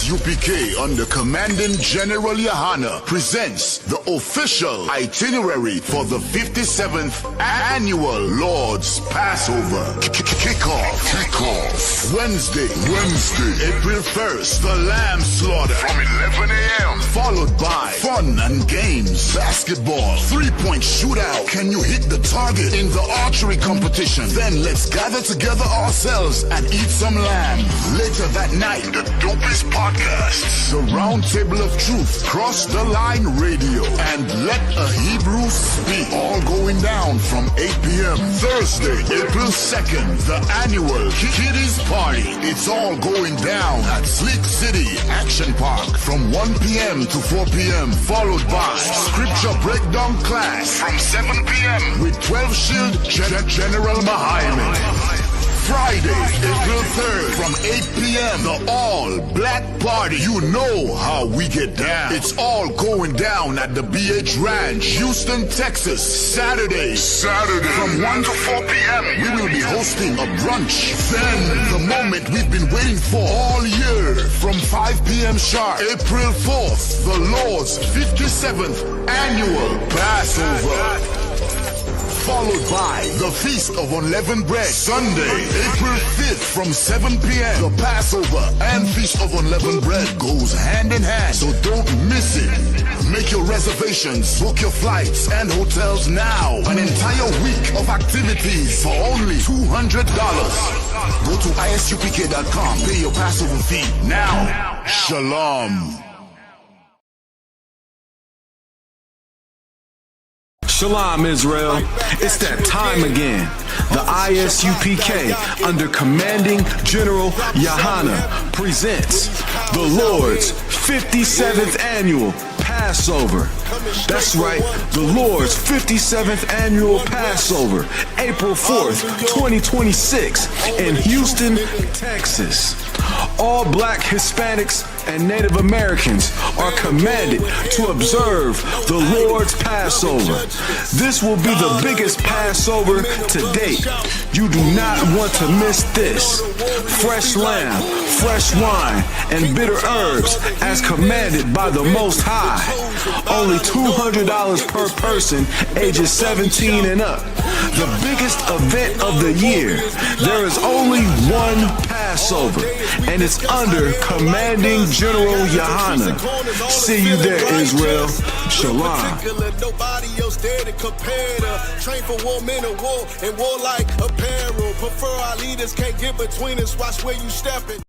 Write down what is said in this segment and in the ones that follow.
ISUPK under Commanding General Yahana presents the official itinerary for the 57th Annual Lord's Passover. Kickoff. Wednesday, April 1st, the lamb slaughter from 11 a.m. Followed by fun and games, basketball, three-point shootout. Can you hit the target in the archery competition? Then let's gather together ourselves and eat some lamb. Later that night, the dopest podcast, the Round Table of Truth, Cross the Line Radio, and Let a Hebrew Speak. All going down from 8 p.m. Thursday, April 2nd, the annual Kiddies Party. It's all going down at Sleek City Action Park from 1 p.m. to 4 p.m. Followed by Scripture Breakdown class from 7 p.m. with 12 Shield General Mahayim. Friday, April 3rd from 8 p.m. the all-black party. You know how we get down. It's all going down at the BH Ranch, Houston, Texas. Saturday from 1 to 4 p.m. we will be hosting a brunch. Then the moment we've been waiting for all year from 5 p.m. sharp. April 4th, the Lord's 57th Annual Passover. Followed by the Feast of Unleavened Bread. Sunday, April 5th from 7 p.m. The Passover and Feast of Unleavened Bread goes hand in hand, so don't miss it. Make your reservations, book your flights and hotels now. An entire week of activities for only $200. Go to isupk.com, pay your Passover fee now. Shalom. Shalom, Israel. It's that time again. The ISUPK, under Commanding General Yahana, presents the Lord's 57th Annual Passover. That's right, the Lord's 57th Annual Passover, April 4th, 2026, in Houston, Texas. All black, Hispanics, and Native Americans are commanded to observe the Lord's Passover. This will be the biggest Passover to date. You do not want to miss this. Fresh lamb, fresh wine, and bitter herbs as commanded by the Most High. Only $200 per person, ages 17 and up. The biggest event of the year. There is only one Passover, and it's under Commanding General Yahana. See you there, Israel. Shalom. Nobody else there to compare to. Train for war, men of war, and war like apparel. Prefer our leaders, can't get between us. Watch where you stepping.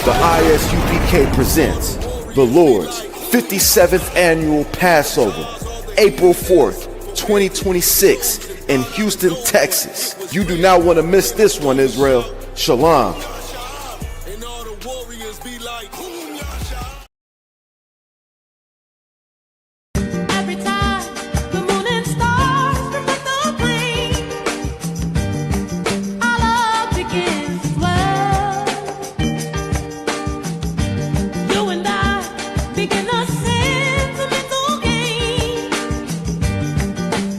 The ISUPK presents the Lord's 57th Annual Passover, April 4th, 2026, in Houston, Texas. You do not want to miss this one, Israel. Shalom. And all the warriors be like, Every time the moon and stars reflect the plain, our love begins to swell. You and I begin a sentimental game.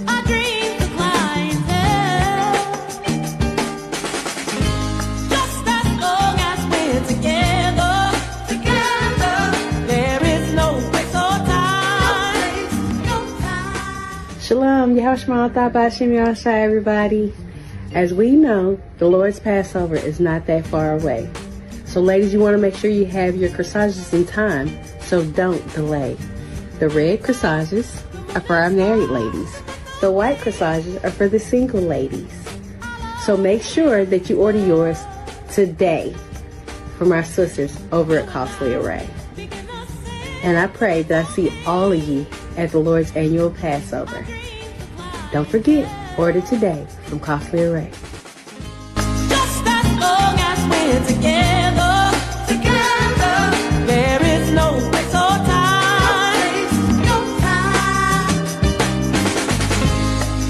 Our dreams of clientele. Just as long as we're together, there is no place or time. No time. Shalom, Yahushua Thabashim Yahshai, everybody. As we know, the Lord's Passover is not that far away. So ladies, you want to make sure you have your corsages in time, so don't delay. The red corsages are for our married ladies. The white corsages are for the single ladies. So make sure that you order yours today from our sisters over at Costly Array. And I pray that I see all of you at the Lord's Annual Passover. Don't forget, order today from Costly Array. long as we're together, together, there is no place or time, no time.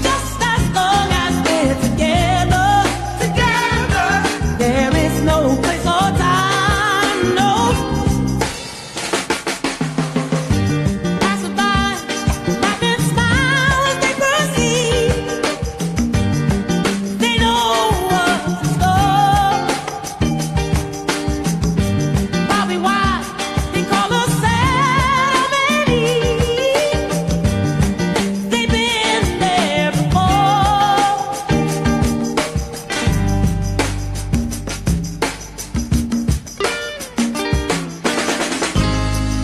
Just as long as we're together, together, there is no place or time, no. Passerby, laughing smile as they proceed. They know what's in store. Bobby White, they call us Sammy. They've been there before.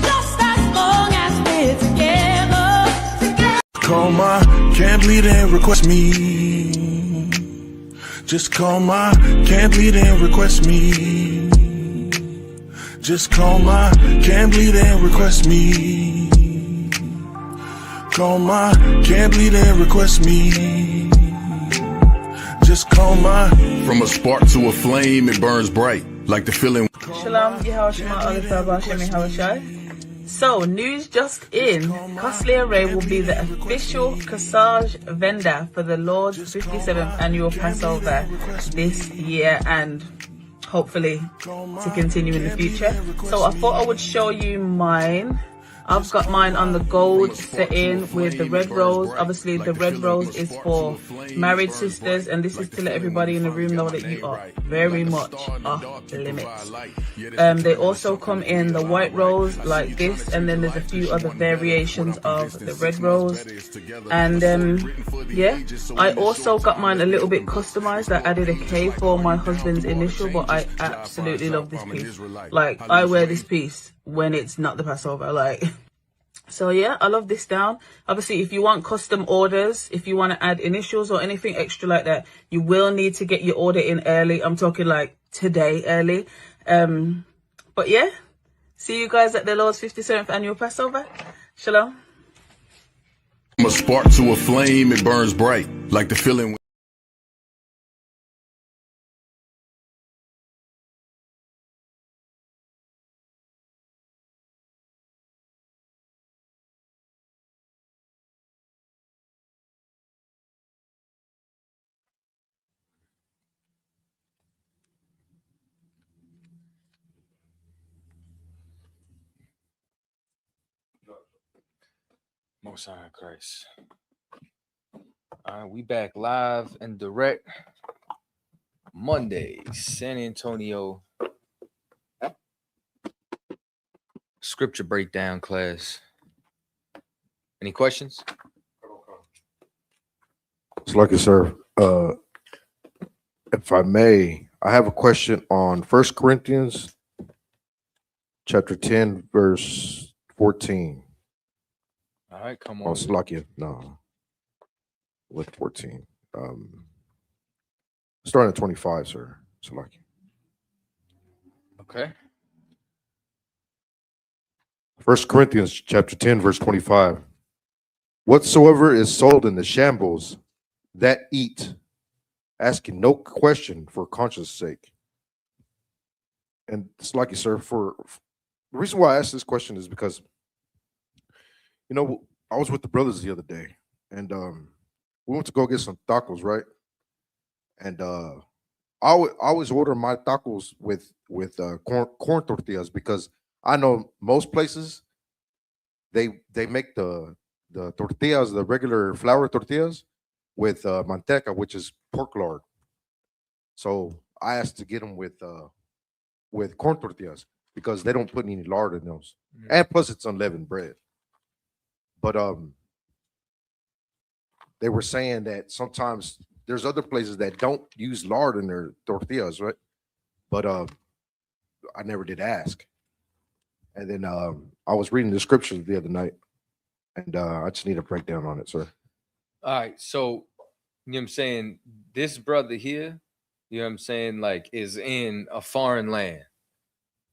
Just as long as we're together, together. Call my can't bleed and request me. Just call my can't bleed and request me. Just call my can't bleed and request me. Call my can't bleed and request me. Just call my From a spark to a flame, it burns bright, like the feeling. Shalom, Yehoshua Oliver Bashem Yehoshua. So, news just in, Costly Array will be the official corsage vendor for the Lord's 57th annual Passover this year and hopefully to continue in the future. So I thought I would show you mine. I've got mine on the gold setting with the red rose. Obviously the red rose is for married sisters, and this is to let everybody in the room know that you are very much off limits. They also come in the white rose like this, and then there's a few other variations of the red rose. And yeah, I also got mine a little bit customized. I added a K for my husband's initial, but I absolutely love this piece. Like, I wear this piece when it's not the Passover, like. So yeah, I love this down. Obviously, if you want custom orders, if you want to add initials or anything extra like that, you will need to get your order in early. I'm talking like today early. But yeah, see you guys at the Lord's 57th annual Passover. Shalom. From a spark to a flame, it burns bright, like the feeling. Most High in Christ. All right, we back live and direct. Monday, San Antonio scripture breakdown class. Any questions? It's lucky, sir. If I may, I have a question on 1 Corinthians chapter 10, verse 14. All right, come Oh, on. Slovakia. No. With 14. Starting at 25, sir. Slovakia. Okay. 1 Corinthians chapter 10, verse 25. Whatsoever is sold in the shambles, that eat, asking no question for conscience sake. And it's lucky, sir, for the reason why I asked this question is because, you know, I was with the brothers the other day, and we went to go get some tacos, right? And I always order my tacos with corn tortillas, because I know most places they make the tortillas, the regular flour tortillas, with manteca, which is pork lard. So I asked to get them with corn tortillas because they don't put any lard in those, and plus it's unleavened bread. But they were saying that sometimes there's other places that don't use lard in their tortillas, right? But I never did ask. And then I was reading the scriptures the other night, and I just need a breakdown on it, sir. All right. So, you know what I'm saying? This brother here, you know what I'm saying, like, is in a foreign land.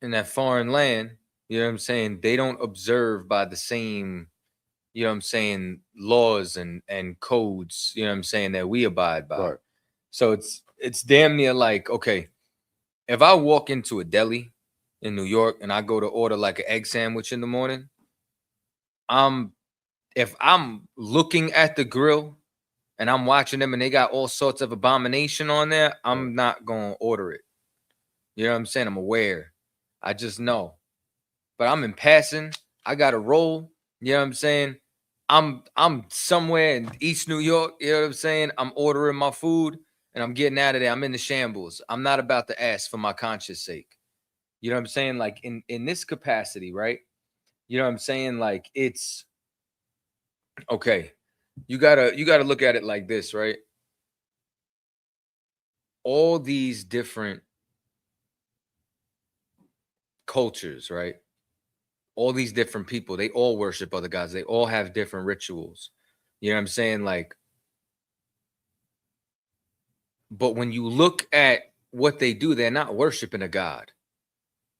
In that foreign land, you know what I'm saying, they don't observe by the same, you know what I'm saying, laws and codes, you know what I'm saying, that we abide by. Right. So it's damn near like, okay, if I walk into a deli in New York and I go to order like an egg sandwich in the morning, if I'm looking at the grill and I'm watching them and they got all sorts of abomination on there, I'm not gonna order it. You know what I'm saying? I'm aware. I just know. But I'm in passing. I got a roll. You know what I'm saying? I'm somewhere in East New York. You know what I'm saying? I'm ordering my food and I'm getting out of there. I'm in the shambles. I'm not about to ask for my conscience sake. You know what I'm saying? Like in this capacity, right? You know what I'm saying? Like it's okay. You gotta look at it like this, right? All these different cultures, right? All these different people, they all worship other gods. They all have different rituals. You know what I'm saying? Like, but when you look at what they do, they're not worshiping a god.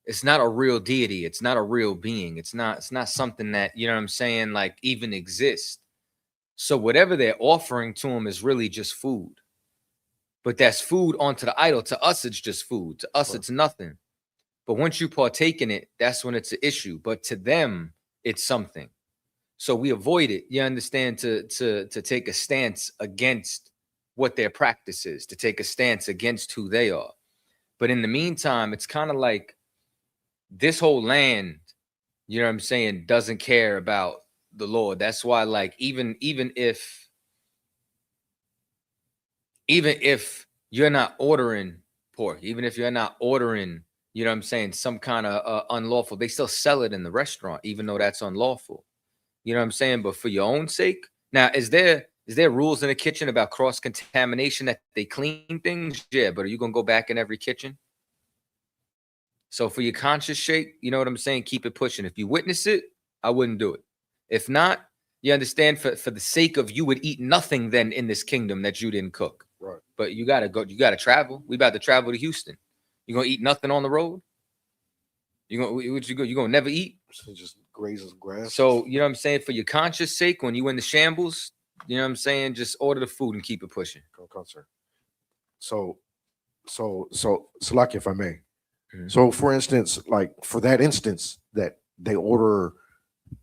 It's not a real deity. It's not a real being. It's not something that, you know what I'm saying, like even exists. So whatever they're offering to him is really just food. But that's food onto the idol. To us, it's just food. To us, it's nothing. But once you partake in it, that's when it's an issue. But to them, it's something. So we avoid it. You understand? To take a stance against what their practice is, to take a stance against who they are. But in the meantime, it's kind of like this whole land, you know what I'm saying, doesn't care about the Lord. That's why, like, even if you're not ordering pork, even if you're not ordering, you know what I'm saying, some kind of unlawful, they still sell it in the restaurant, even though that's unlawful. You know what I'm saying? But for your own sake, now is there rules in the kitchen about cross contamination that they clean things? Yeah, but are you gonna go back in every kitchen? So for your conscious sake, you know what I'm saying? Keep it pushing. If you witness it, I wouldn't do it. If not, you understand, for the sake of, you would eat nothing then in this kingdom that you didn't cook. Right. But you gotta go, you gotta travel. We about to travel to Houston. You gonna eat nothing on the road? You gonna never eat? So just grazes grass. So you know what I'm saying? For your conscious sake, when you in the shambles, you know what I'm saying? Just order the food and keep it pushing. Concert. So like, if I may. Mhm. So for instance, like for that instance that they order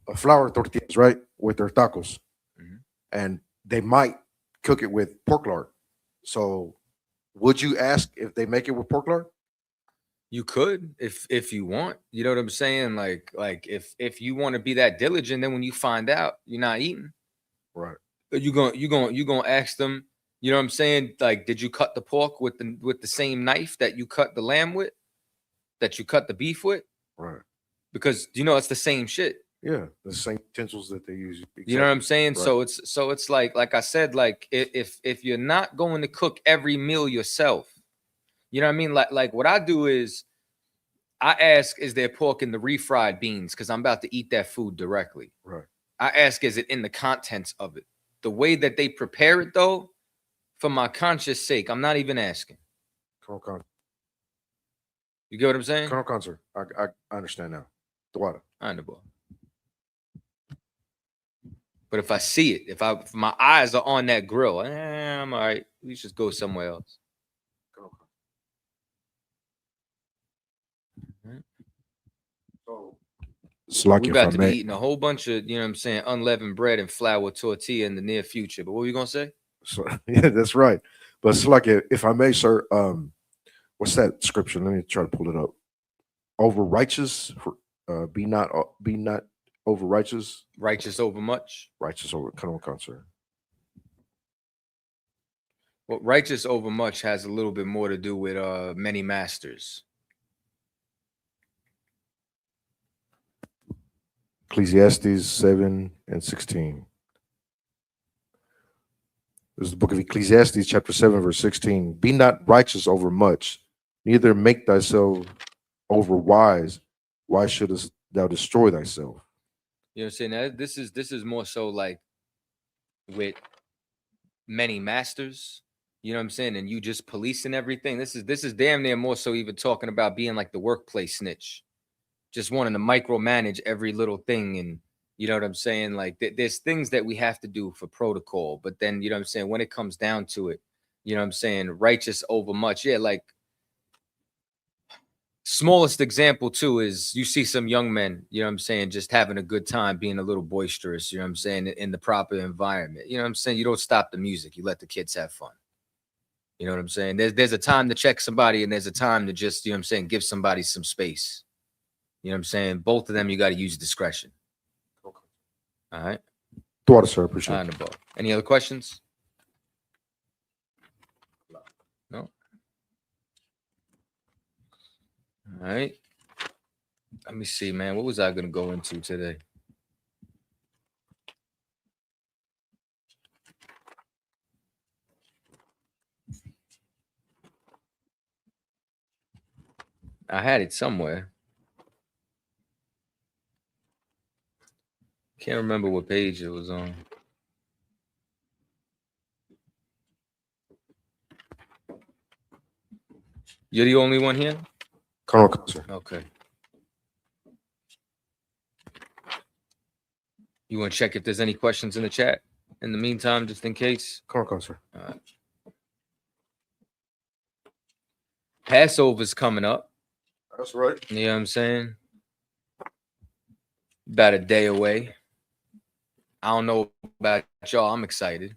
a flour tortillas, right, with their tacos, Mhm. and they might cook it with pork lard. So would you ask if they make it with pork lard? You could, if you want. You know what I'm saying? Like if you want to be that diligent, then when you find out you're not eating, Right. you gonna ask them. You know what I'm saying? Like, did you cut the pork with the same knife that you cut the lamb with, that you cut the beef with? Right. Because you know it's the same shit. Yeah, the same utensils that they use. You know what I'm saying? Right. So it's like I said, like if you're not going to cook every meal yourself, you know what I mean? Like what I do is I ask, is there pork in the refried beans? Because I'm about to eat that food directly. Right. I ask, is it in the contents of it? The way that they prepare it, though, for my conscious sake, I'm not even asking. You get what I'm saying? Concert. I understand now. The water. I know, boy. But if I see it, if my eyes are on that grill, I'm all right. We just go somewhere else. So like, we if I about to be may, eating a whole bunch of, you know what I'm saying, unleavened bread and flour tortilla in the near future. But what were you gonna say? so yeah, that's right. But it's like, if I may, sir, what's that scripture? Let me try to pull it up. Over righteous, be not over righteous. Righteous over much. Righteous over, come on, concert. Well, righteous over much has a little bit more to do with many masters. Ecclesiastes 7:16. This is the book of Ecclesiastes, chapter 7, verse 16. Be not righteous over much, neither make thyself over wise. Why shouldest thou destroy thyself? You know what I'm saying? Now, this is more so like with many masters. You know what I'm saying? And you just policing everything. This is damn near more so even talking about being like the workplace snitch, just wanting to micromanage every little thing. And you know what I'm saying? Like there's things that we have to do for protocol, but then you know what I'm saying, when it comes down to it, you know what I'm saying, righteous over much. Yeah, like Smallest example too is you see some young men, you know what I'm saying, just having a good time, being a little boisterous, you know what I'm saying, in the proper environment. You know what I'm saying? You don't stop the music, you let the kids have fun. You know what I'm saying? There's a time to check somebody, and there's a time to just, you know what I'm saying, give somebody some space. You know what I'm saying? Both of them, you got to use discretion. Okay. All right. Thought, sir. Appreciate it. Above. Any other questions? No. All right. Let me see, man. What was I going to go into today? I had it somewhere. Can't remember what page it was on. You're the only one here? Colonel, sir. Okay. You want to check if there's any questions in the chat in the meantime, just in case? Colonel, sir. All right. Passover's coming up. That's right. You know what I'm saying? About a day away. I don't know about y'all. I'm excited.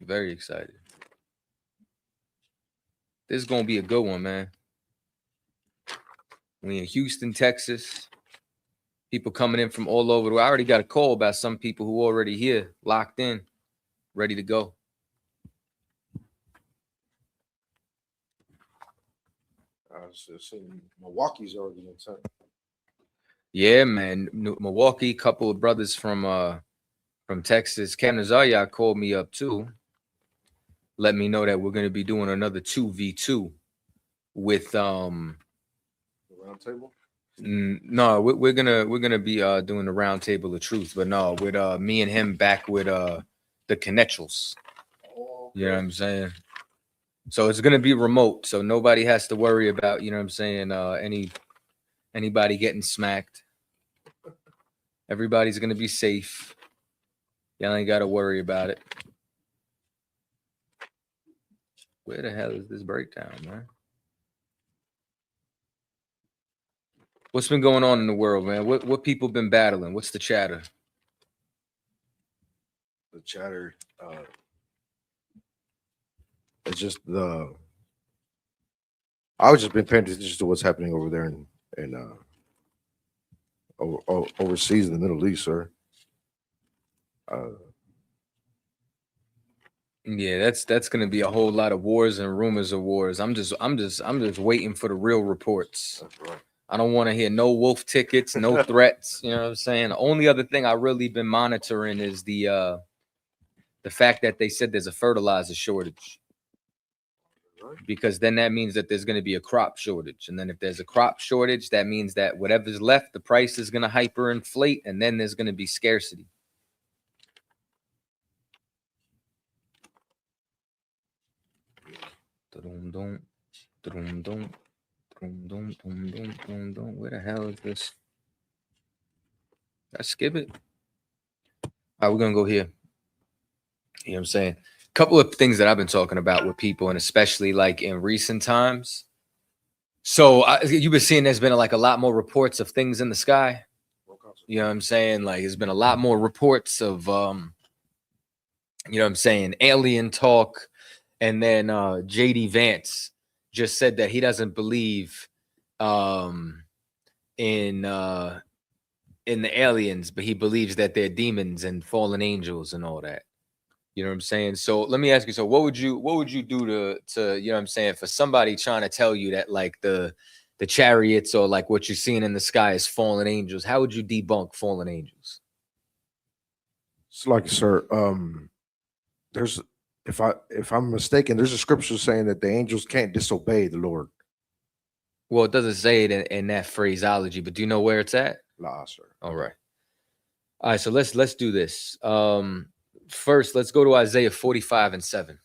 Very excited. This is going to be a good one, man. We in Houston, Texas. People coming in from all over. I already got a call about some people who already here, locked in, ready to go. I was seeing Milwaukee's already in town. Yeah, man. Milwaukee, couple of brothers from Texas. Capt called me up too. Let me know that we're going to be doing another 2v2 with The round table. No, we're gonna be doing the round table of truth, but no, with me and him back with the Connectuals. Oh, okay. You know what I'm saying? So it's gonna be remote, so nobody has to worry about, you know what I'm saying, anybody getting smacked. Everybody's gonna be safe. Y'all ain't gotta worry about it. Where the hell is this breakdown, man? What's been going on in the world, man? What people been battling? What's the chatter? The chatter. It's just the. I was just been paying attention to what's happening over there in overseas in the Middle East, sir. Yeah, that's gonna be a whole lot of wars and rumors of wars. I'm just waiting for the real reports. That's right. I don't want to hear no wolf tickets, no threats. You know what I'm saying? The only other thing I really been monitoring is the fact that they said there's a fertilizer shortage. Because then that means that there's going to be a crop shortage. And then if there's a crop shortage, that means that whatever's left, the price is going to hyperinflate, and then there's going to be scarcity. Where the hell is this? I skip it. All right, we're going to go here. You know what I'm saying? A couple of things that I've been talking about with people, and especially like in recent times. So you've been seeing there's been like a lot more reports of things in the sky. You know what I'm saying? Like there's been a lot more reports of, you know what I'm saying, alien talk. And then JD Vance just said that he doesn't believe in the aliens, but he believes that they're demons and fallen angels and all that. You know what I'm saying? So let me ask you, so what would you do to you know what I'm saying, for somebody trying to tell you that like the chariots or like what you're seeing in the sky is fallen angels? How would you debunk fallen angels? It's like, sir, there's if I'm mistaken, there's a scripture saying that the angels can't disobey the Lord. Well, it doesn't say it in that phraseology, but do you know where it's at? Nah, sir. All right. All right, so let's do this. First, let's go to Isaiah 45:7.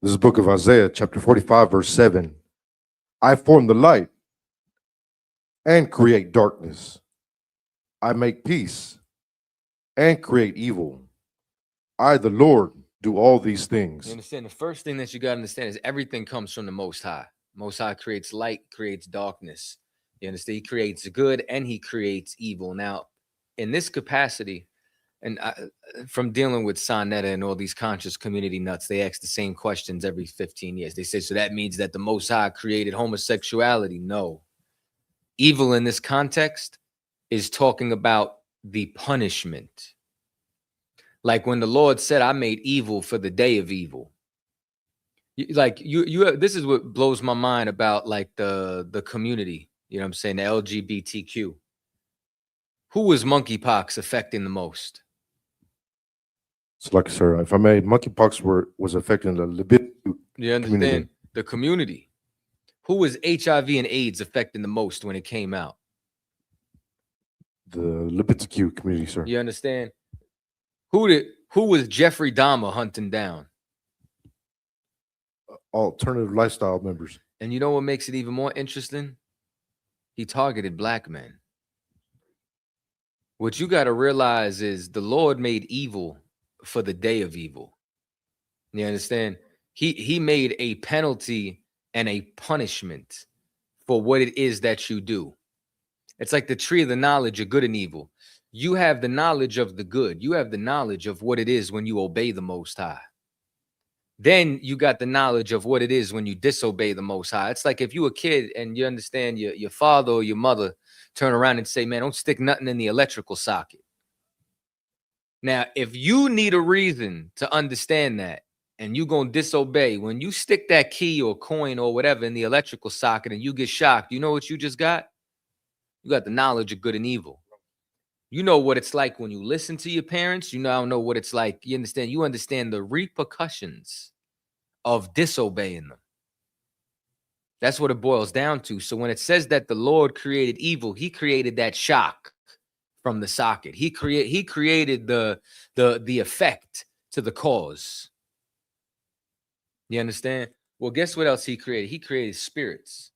This is the book of Isaiah, chapter 45, verse 7. I form the light and create darkness. I make peace and create evil. I, the Lord, do all these You things. understand? The first thing that you got to understand is everything comes from the Most High. Most High creates light, creates darkness. You understand? He creates good and he creates evil. Now, in this capacity, and from dealing with Sonetta and all these conscious community nuts, they ask the same questions every 15 years. They say, so that means that the Most High created homosexuality? No. Evil in this context is talking about the punishment. Like when the Lord said, I made evil for the day of evil. This is what blows my mind about like the community, you know what I'm saying, the LGBTQ. Who was monkeypox affecting the most? It's like, sir, if I may, monkeypox was affecting the Libit You understand? community. The community. Who was HIV and AIDS affecting the most when it came out? The LGBTQ community, sir. You understand? Who was Jeffrey Dahmer hunting down? Alternative lifestyle members. And you know what makes it even more interesting? He targeted black men. What you got to realize is the Lord made evil for the day of evil. You understand? He made a penalty and a punishment for what it is that you do. It's like the tree of the knowledge of good and evil. You have the knowledge of the good. You have the knowledge of what it is when you obey the Most High. Then you got the knowledge of what it is when you disobey the Most High. It's like if you a kid and you understand your father or your mother turn around and say, man, don't stick nothing in the electrical socket. Now, if you need a reason to understand that and you're going to disobey, when you stick that key or coin or whatever in the electrical socket and you get shocked, you know what you just got? You got the knowledge of good and evil. You know what it's like when you listen to your parents. You now know what it's like. You understand the repercussions of disobeying them. That's what it boils down to. So when it says that the Lord created evil, he created that shock from the socket. He created the effect to the cause. You understand? Well, guess what else he created? He created spirits.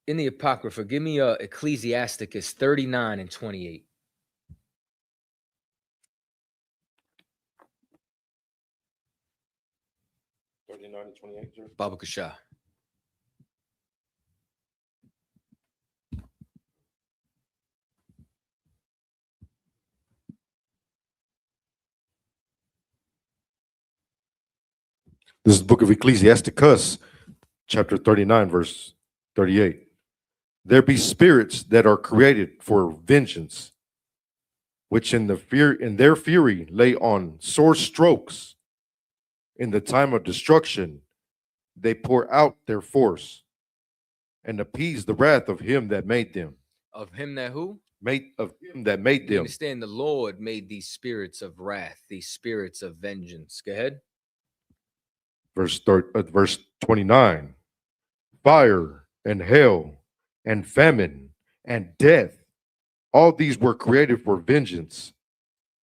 In the Apocrypha, give me Ecclesiasticus 39 and 28. Baba Kasha. This is the book of Ecclesiasticus, chapter 39, verse 38. There be spirits that are created for vengeance, which in their fury lay on sore strokes. In the time of destruction, they pour out their force and appease the wrath of him that made them. Of him that who? Of him that made You them. understand? The Lord made these spirits of wrath, these spirits of vengeance. Go ahead. Verse 29. Fire and hell and famine and death, all these were created for vengeance.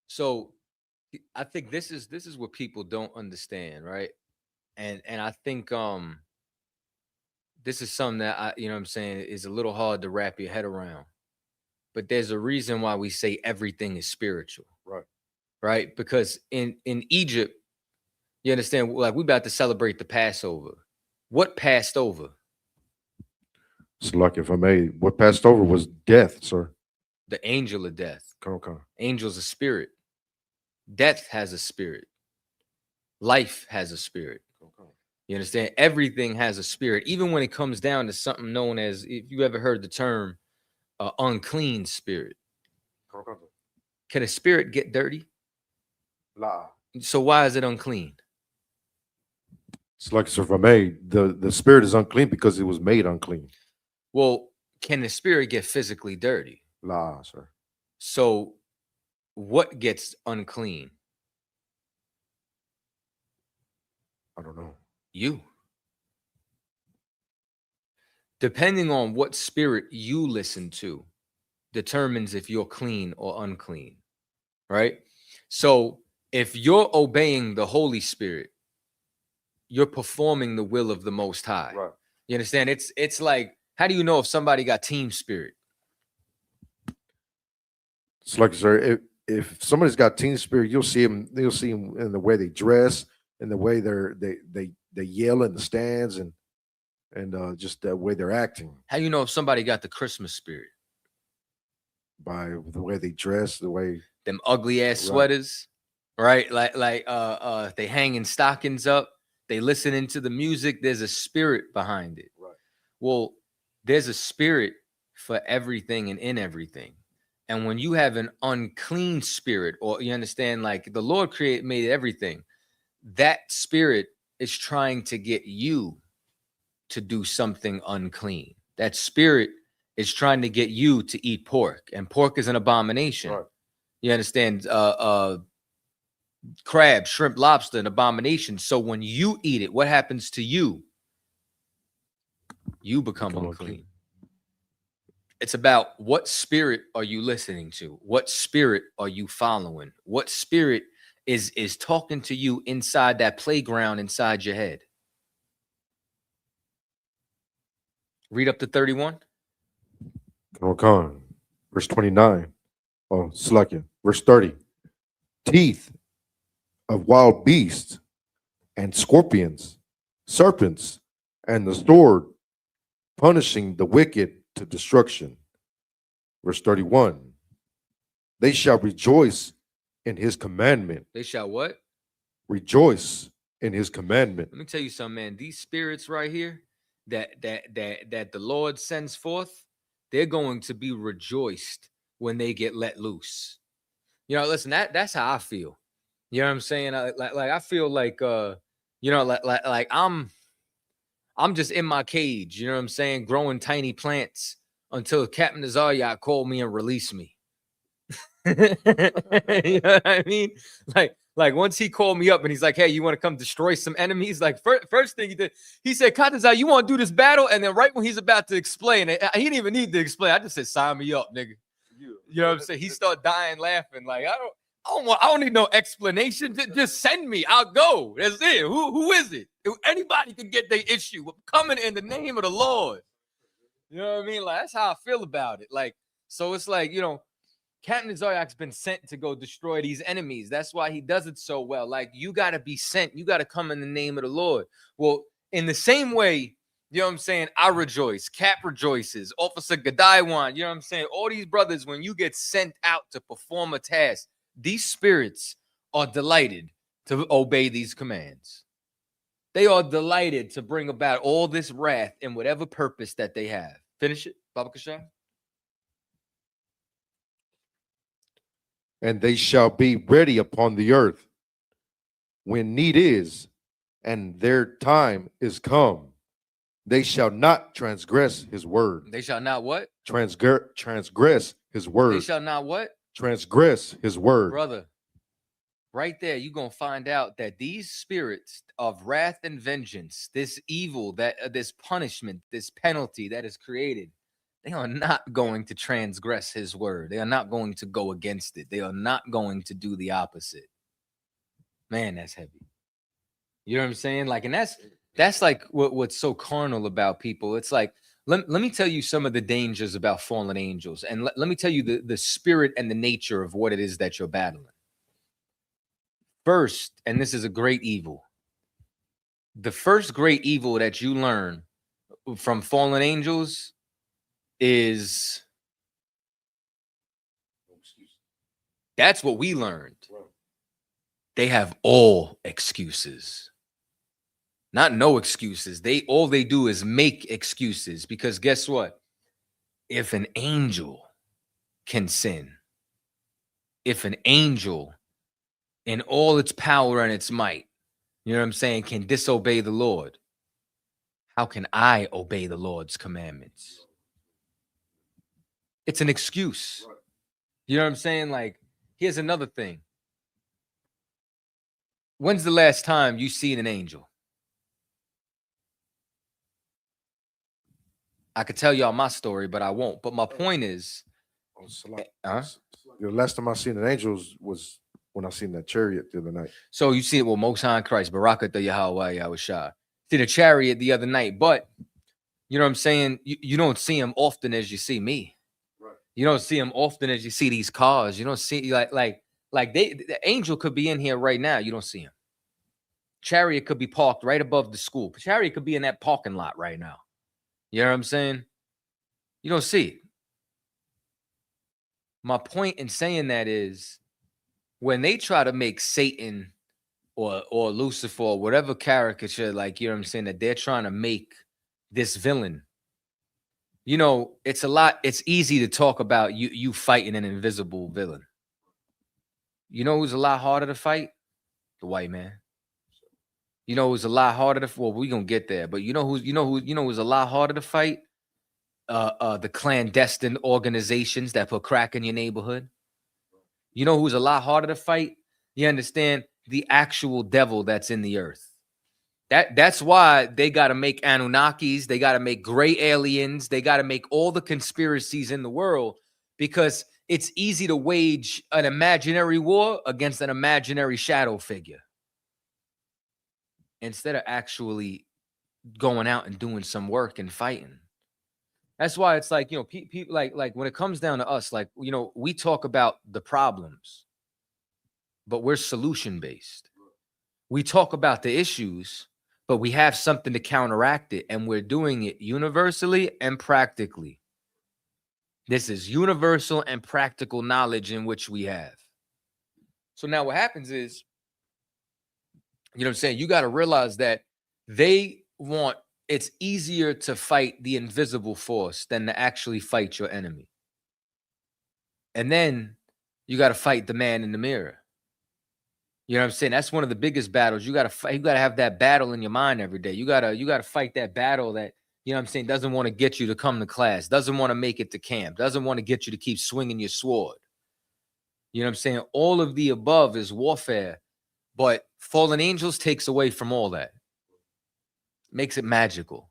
So I think this is what people don't understand, right? And I think this is something that you know what I'm saying, is a little hard to wrap your head around. But there's a reason why we say everything is spiritual. Right. Right? Because in Egypt, you understand, like we're about to celebrate the Passover. What passed over? So, like, if I may, what passed over was death, sir. The angel of death. Okay. Angel's a spirit. Death has a spirit. Life has a spirit. Okay. You understand? Everything has a spirit. Even when it comes down to something known as, if you ever heard the term unclean spirit. Okay. Can a spirit get dirty? La. So why is it unclean? It's like, sir, if I may, the spirit is unclean because it was made unclean. Well, can the spirit get physically dirty? La, sir. So what gets unclean? I don't know. You. Depending on what spirit you listen to determines if you're clean or unclean, right? So if you're obeying the Holy Spirit, you're performing the will of the Most High. Right. You understand? It's like, how do you know if somebody got team spirit? It's like, sir, if somebody's got team spirit, you'll see them in the way they dress, in the way they yell in the stands, and just the way they're acting. How do you know if somebody got the Christmas spirit? By the way they dress, the way them ugly ass sweaters, right? Like they hanging stockings up, they listening to the music. There's a spirit behind it. Right. Well, there's a spirit for everything and in everything. And when you have an unclean spirit, or you understand, like the Lord made everything, that spirit is trying to get you to do something unclean. That spirit is trying to get you to eat pork, and pork is an abomination. Right. You understand? Crab, shrimp, lobster, an abomination. So when you eat it, what happens to you? You become unclean. It's about what spirit are you listening to? What spirit are you following? What spirit is talking to you inside that playground inside your head? Read up to 31. Khan, verse 29. Oh, Slakia, verse 30. Teeth of wild beasts and scorpions, serpents, and the sword, punishing the wicked to destruction. Verse 31. They shall rejoice in his commandment. They shall what? Rejoice in his commandment. Let me tell you something, man. These spirits right here that the Lord sends forth, they're going to be rejoiced when they get let loose. You know, listen, that's how I feel. You know what I'm saying? I feel like you know, like I'm just in my cage, you know what I'm saying, growing tiny plants until Captain Zaryak called me and released me. You know what I mean? Like once he called me up and he's like, hey, you want to come destroy some enemies? Like first thing he did, he said, Chaataza, you want to do this battle? And then right when he's about to explain it, he didn't even need to explain. I just said, sign me up, nigga. You know what I'm saying? He started dying laughing. Like, I don't need no explanation. Just send me. I'll go. That's it. Who is it? Anybody can get their issue. I'm coming in the name of the Lord. You know what I mean? Like, that's how I feel about it. Like, so it's like, you know, Captain Zaryak's been sent to go destroy these enemies. That's why he does it so well. Like, you got to be sent. You got to come in the name of the Lord. Well, in the same way, you know what I'm saying, I rejoice. Capt rejoices. Officer Gadaiwan, you know what I'm saying? All these brothers, when you get sent out to perform a task, these spirits are delighted to obey these commands. They are delighted to bring about all this wrath in whatever purpose that they have. Finish it, Baba Kashan. And they shall be ready upon the earth when need is, and their time is come. They shall not transgress his word. They shall not what? Transgress his word. They shall not what? Transgress his word. Brother, right there, you're going to find out that these spirits of wrath and vengeance, this evil, this punishment, this penalty that is created, they are not going to transgress his word. They are not going to go against it. They are not going to do the opposite. Man, that's heavy. You know what I'm saying? Like, and that's like what's so carnal about people. It's like, let me tell you some of the dangers about fallen angels. And let me tell you the spirit and the nature of what it is that you're battling. First, and this is a great evil. The first great evil that you learn from fallen angels is, that's what we learned. They have all excuses. Not no excuses. All they do is make excuses, because guess what? If an angel can sin, if an angel in all its power and its might, you know what I'm saying, can disobey the Lord, how can I obey the Lord's commandments? It's an excuse. You know what I'm saying? Like, here's another thing. When's the last time you seen an angel? I could tell y'all my story, but I won't. But my point is, The last time I seen an angel was when I seen that chariot the other night. So you see it with Most High in Christ, Barakatah Yahweh Yahushua. See the chariot the other night, but you know what I'm saying? You don't see him often as you see me. Right. You don't see him often as you see these cars. You don't see like the angel could be in here right now. You don't see him. Chariot could be parked right above the school. Chariot could be in that parking lot right now. You know what I'm saying? You don't see it. My point in saying that is when they try to make Satan or Lucifer or whatever caricature, like, you know what I'm saying, that they're trying to make this villain, you know, it's easy to talk about you fighting an invisible villain. You know who's a lot harder to fight? The white man. You know who's a lot harder to, well, we're gonna get there, but you know who's a lot harder to fight? The clandestine organizations that put crack in your neighborhood. You know who's a lot harder to fight? You understand? The actual devil that's in the earth. That's why they got to make Anunnakis, they got to make gray aliens, they got to make all the conspiracies in the world, because it's easy to wage an imaginary war against an imaginary shadow figure instead of actually going out and doing some work and fighting. That's why it's like, you know, people like when it comes down to us, like, you know, we talk about the problems, but we're solution based. We talk about the issues, but we have something to counteract it, and we're doing it universally and practically. This is universal and practical knowledge in which we have. So now what happens is, you know what I'm saying? You got to realize that it's easier to fight the invisible force than to actually fight your enemy. And then you got to fight the man in the mirror. You know what I'm saying? That's one of the biggest battles. You got to fight. You got to have that battle in your mind every day. You got to fight that battle that, you know what I'm saying, doesn't want to get you to come to class, doesn't want to make it to camp, doesn't want to get you to keep swinging your sword. You know what I'm saying? All of the above is warfare, but fallen angels takes away from all that. Makes it magical.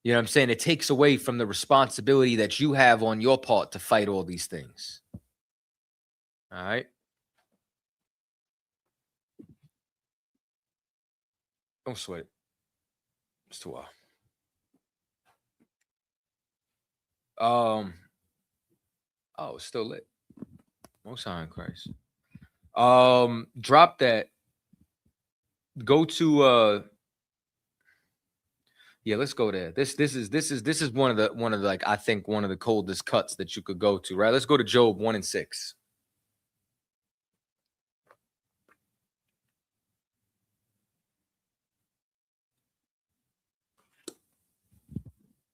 You know what I'm saying? It takes away from the responsibility that you have on your part to fight all these things. All right. Don't sweat it. It's too wild. Oh, it's still lit. Most High in Christ. Drop that. Go to yeah, let's go there. This is one of the like, I think one of the coldest cuts that you could go to, right? Let's go to Job 1:6.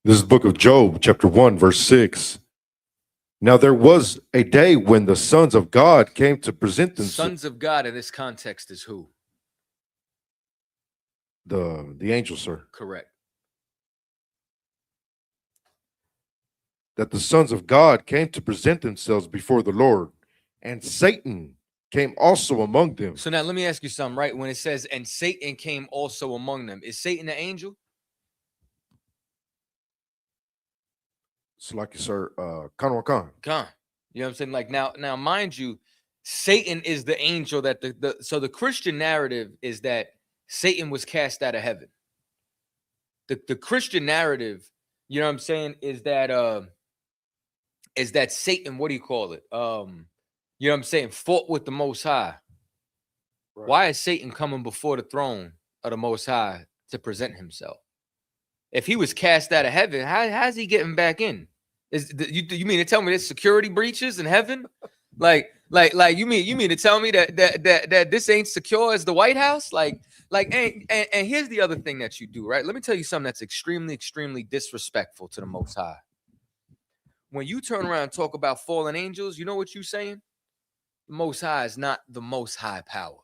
This is the book of Job, chapter 1, verse 6. Now there was a day when the sons of God came to present themselves. Sons of God in this context is who? The angels, sir. Correct. That the sons of God came to present themselves before the Lord, and Satan came also among them. So now let me ask you something, right? When it says, and Satan came also among them, is Satan an angel? It's like, sir, Khan. Khan. You know what I'm saying? Like now, mind you, Satan is the angel that so the Christian narrative is that Satan was cast out of heaven. The Christian narrative, you know what I'm saying, is that Satan, what do you call it? You know what I'm saying, fought with the Most High. Right. Why is Satan coming before the throne of the Most High to present himself? If he was cast out of heaven, how's he getting back in? You mean to tell me there's security breaches in heaven? Like you mean to tell me that this ain't secure as the White House? And here's the other thing that you do, right? Let me tell you something that's extremely, extremely disrespectful to the Most High. When you turn around and talk about fallen angels, you know what you're saying? The Most High is not the Most High power.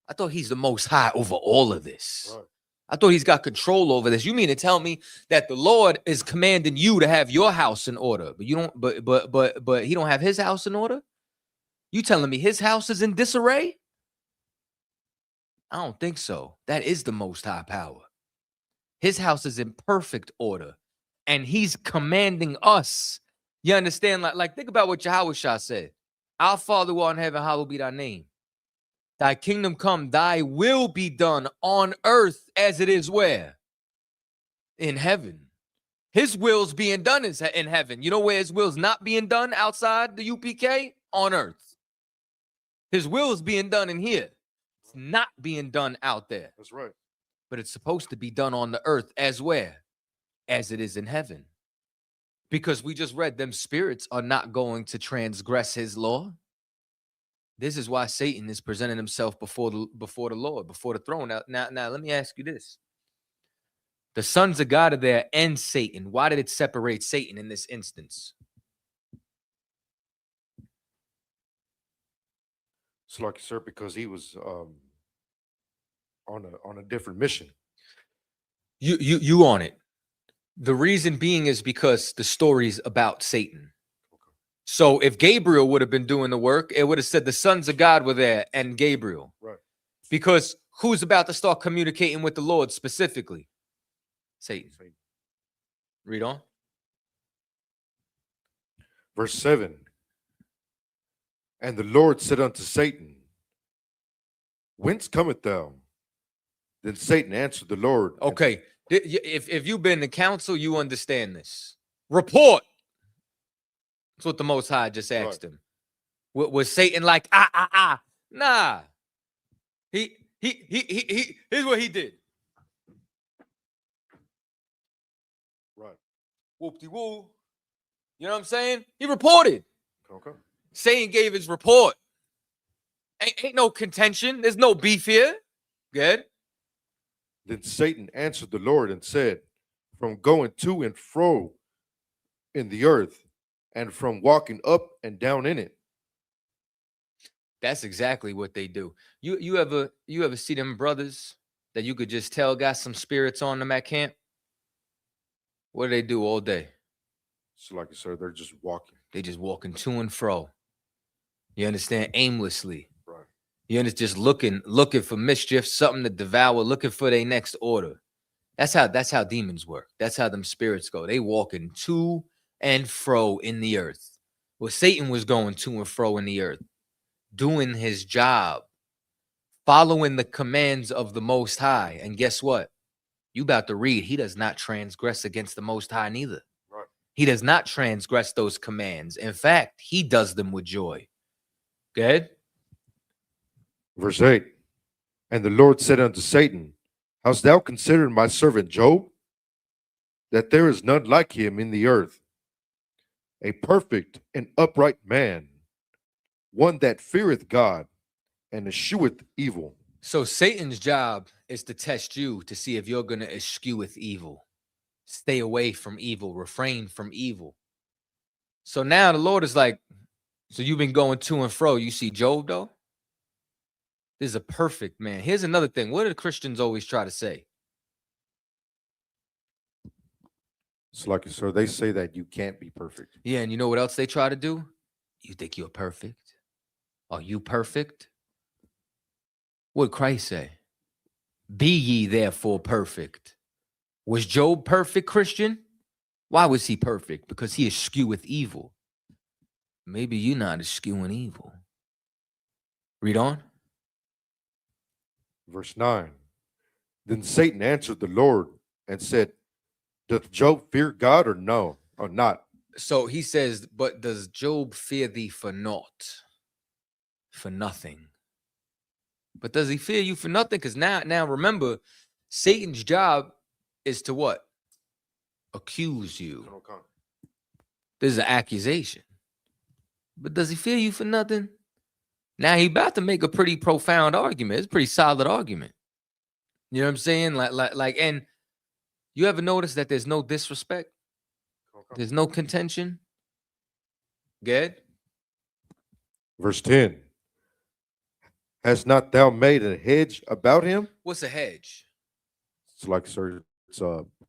I thought he's the Most High over all of this. Right. I thought he's got control over this. You mean to tell me that the Lord is commanding you to have your house in order, but you don't, but he don't have his house in order? You telling me his house is in disarray? I don't think so. That is the Most High power. His house is in perfect order, and he's commanding us. You understand? Like think about what Yahushua said. Our Father who art in heaven, hallowed be thy name. Thy kingdom come, thy will be done on earth as it is where? In heaven. His will's being done in heaven. You know where his will's not being done outside the UPK? On earth. His will is being done in here. It's not being done out there. That's right. But it's supposed to be done on the earth as where? As it is in heaven. Because we just read them spirits are not going to transgress his law. This is why Satan is presenting himself before the Lord, before the throne. Now, let me ask you this. The sons of God are there and Satan. Why did it separate Satan in this instance? It's like, sir, because he was on a different mission. You on it. The reason being is because the story's about Satan. So if Gabriel would have been doing the work, it would have said the sons of God were there and Gabriel. Right. Because who's about to start communicating with the Lord specifically? Satan. Read on. Verse 7. And the Lord said unto Satan, whence cometh thou? Then Satan answered the Lord. Okay. If you've been to council, you understand this. Report. That's what the Most High just asked him. Was Satan like, Nah. Here's what he did. Right. Whoop-de-woo. You know what I'm saying? He reported. Okay. Satan gave his report. Ain't no contention. There's no beef here. Good. Then Satan answered the Lord and said, from going to and fro in the earth, and from walking up and down in it. That's exactly what they do. You ever see them brothers that you could just tell got some spirits on them at camp? What do they do all day? So like you said, they're just walking. They just walking to and fro. You understand? Aimlessly. Right. You understand? Just looking for mischief, something to devour, looking for their next order. That's how demons work. That's how them spirits go. They walking to and fro in the earth. Well, Satan was going to and fro in the earth, doing his job, following the commands of the Most High. And guess what? You about to read, he does not transgress against the Most High neither. Right. He does not transgress those commands. In fact, he does them with joy. Go ahead. Verse 8. And the Lord said unto Satan, hast thou considered my servant Job? That there is none like him in the earth, a perfect and upright man, one that feareth God and escheweth evil. So Satan's job is to test you to see if you're going to escheweth evil. Stay away from evil. Refrain from evil. So now the Lord is like, so you've been going to and fro. You see Job, though? This is a perfect man. Here's another thing. What do the Christians always try to say? It's like, sir, they say that you can't be perfect. Yeah, and you know what else they try to do? You think you're perfect? Are you perfect? What did Christ say? Be ye therefore perfect. Was Job perfect, Christian? Why was he perfect? Because he escheweth evil. Maybe you're not eschewing evil. Read on. Verse 9. Then Satan answered the Lord and said, doth Job fear God or no, or not? So he says, but does Job fear thee for naught? For nothing. But does he fear you for nothing? Because now remember, Satan's job is to what? Accuse you. Okay. This is an accusation. But does he fear you for nothing? Now he about to make a pretty profound argument. It's a pretty solid argument. You know what I'm saying? Like, and you ever notice that there's no disrespect? Okay. There's no contention? Good. Verse 10. Hast not thou made a hedge about him? What's a hedge? It's like, sir, it's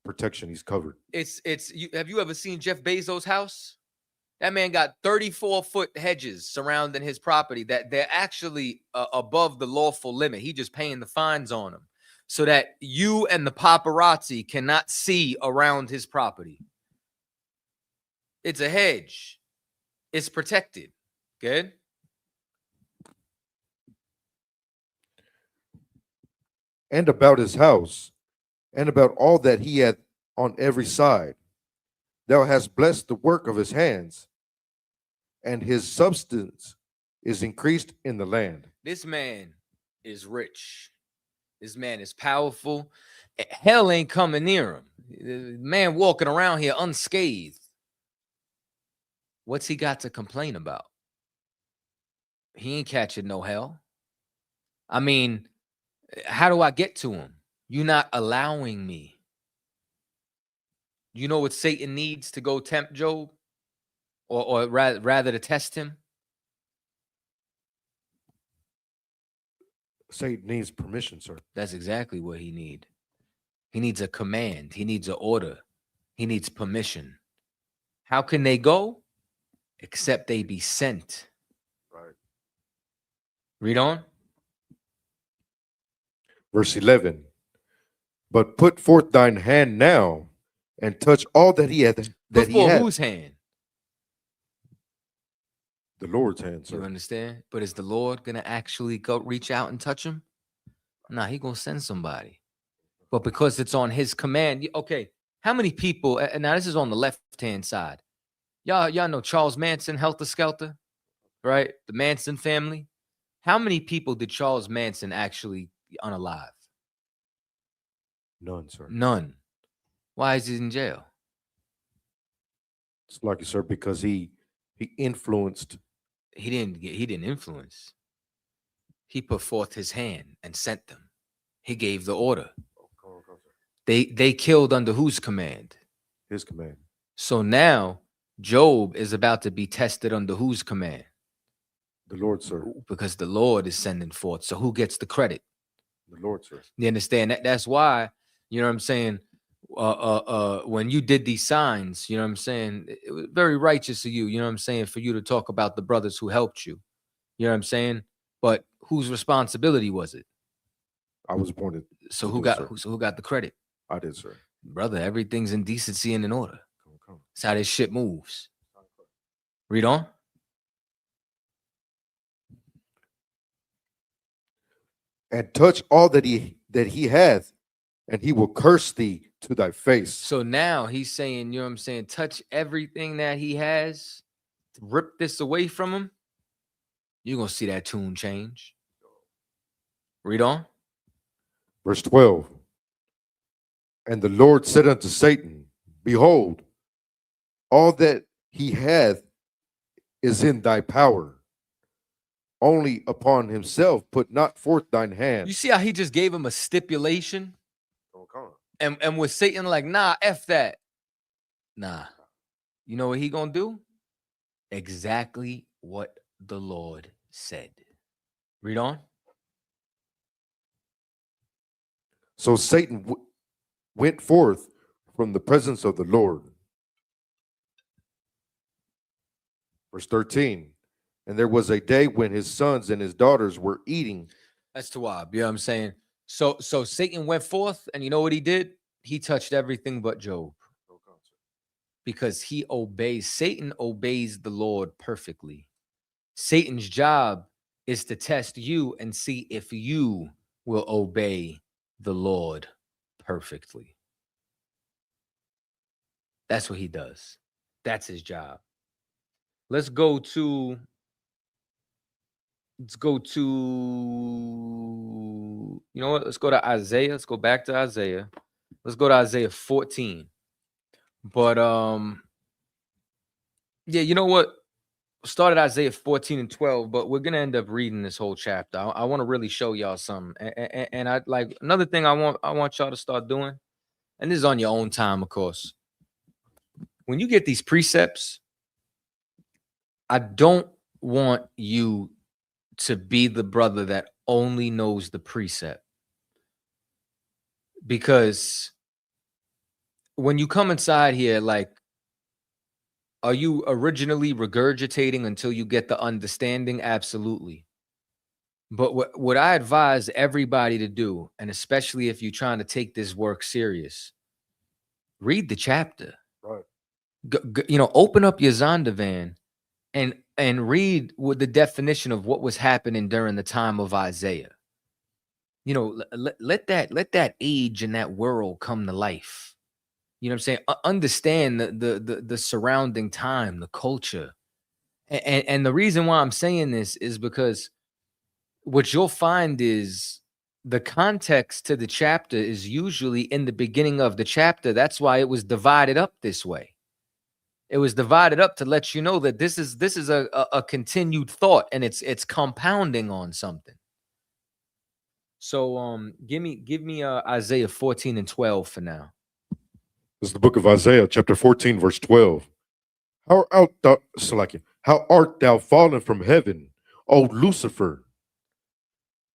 protection. He's covered. Have you ever seen Jeff Bezos' house? That man got 34-foot hedges surrounding his property that they're actually above the lawful limit. He just paying the fines on them so that you and the paparazzi cannot see around his property. It's a hedge. It's protected. Good. and about his house, and about all that he hath on every side. Thou hast blessed the work of his hands, and his substance is increased in the land. This man is rich. This man is powerful. Hell ain't coming near him. The man walking around here unscathed. What's he got to complain about? He ain't catching no hell. I mean, how do I get to him? You're not allowing me. You know what Satan needs to go tempt Job? Or rather to test him? Satan needs permission, sir. That's exactly what he needs. He needs a command. He needs an order. He needs permission. How can they go? Except they be sent. Right. Read on. Verse 11. But put forth thine hand now, and touch all that he hath. Before whose hand? The Lord's hand, sir. You understand? But is the Lord gonna actually go reach out and touch him? Nah, he gonna send somebody. But because it's on his command, okay. How many people? And now this is on the left-hand side. Y'all know Charles Manson, Helter Skelter, right? The Manson family. How many people did Charles Manson actually unalive? None, sir. None. Why is he in jail? It's lucky, sir, because he influenced. He didn't influence. He put forth his hand and sent them. He gave the order. They killed under whose command? His command. So now Job is about to be tested under whose command? The Lord, sir. Because the Lord is sending forth. So who gets the credit? The Lord, sir. You understand? That's why, you know what I'm saying? When you did these signs, you know what I'm saying? It was very righteous of you, you know what I'm saying, for you to talk about the brothers who helped you. You know what I'm saying? But whose responsibility was it? I was appointed. So who got the credit? I did, sir. Brother, everything's in decency and in order. That's how this shit moves. Read on. And touch all that he hath, and he will curse thee to thy face. So now he's saying, you know what I'm saying, touch everything that he has, rip this away from him. You're going to see that tune change. Read on. Verse 12. And the Lord said unto Satan, behold, all that he hath is in thy power. Only upon himself put not forth thine hand. You see how he just gave him a stipulation? And with Satan like, nah, F that. Nah. You know what he gonna do? Exactly what the Lord said. Read on. So Satan went forth from the presence of the Lord. Verse 13. And there was a day when his sons and his daughters were eating. That's Tawab. You know what I'm saying? So Satan went forth, and you know what he did? He touched everything but Job. Because he obeys. Satan obeys the Lord perfectly. Satan's job is to test you and see if you will obey the Lord perfectly. That's what he does. That's his job. Let's go to, you know what? Let's go to Isaiah. Let's go back to Isaiah. Let's go to Isaiah 14. But yeah, you know what? Started Isaiah 14 and 12, but we're gonna end up reading this whole chapter. I want to really show y'all something. And I like another thing I want y'all to start doing, and this is on your own time, of course. When you get these precepts, I don't want you to be the brother that only knows the precept. Because when you come inside here, like, are you originally regurgitating until you get the understanding? Absolutely. But what I advise everybody to do, and especially if you're trying to take this work serious, read the chapter. Right. Open up your Zondervan and read with the definition of what was happening during the time of Isaiah. You know, let that age and that world come to life. You know what I'm saying? Understand the surrounding time, the culture. And the reason why I'm saying this is because what you'll find is the context to the chapter is usually in the beginning of the chapter. That's why it was divided up this way. It was divided up to let you know that this is a continued thought, and it's compounding on something. So give me Isaiah 14 and 12 for now. This is the book of Isaiah, chapter 14, verse 12. How art thou fallen from heaven, O Lucifer,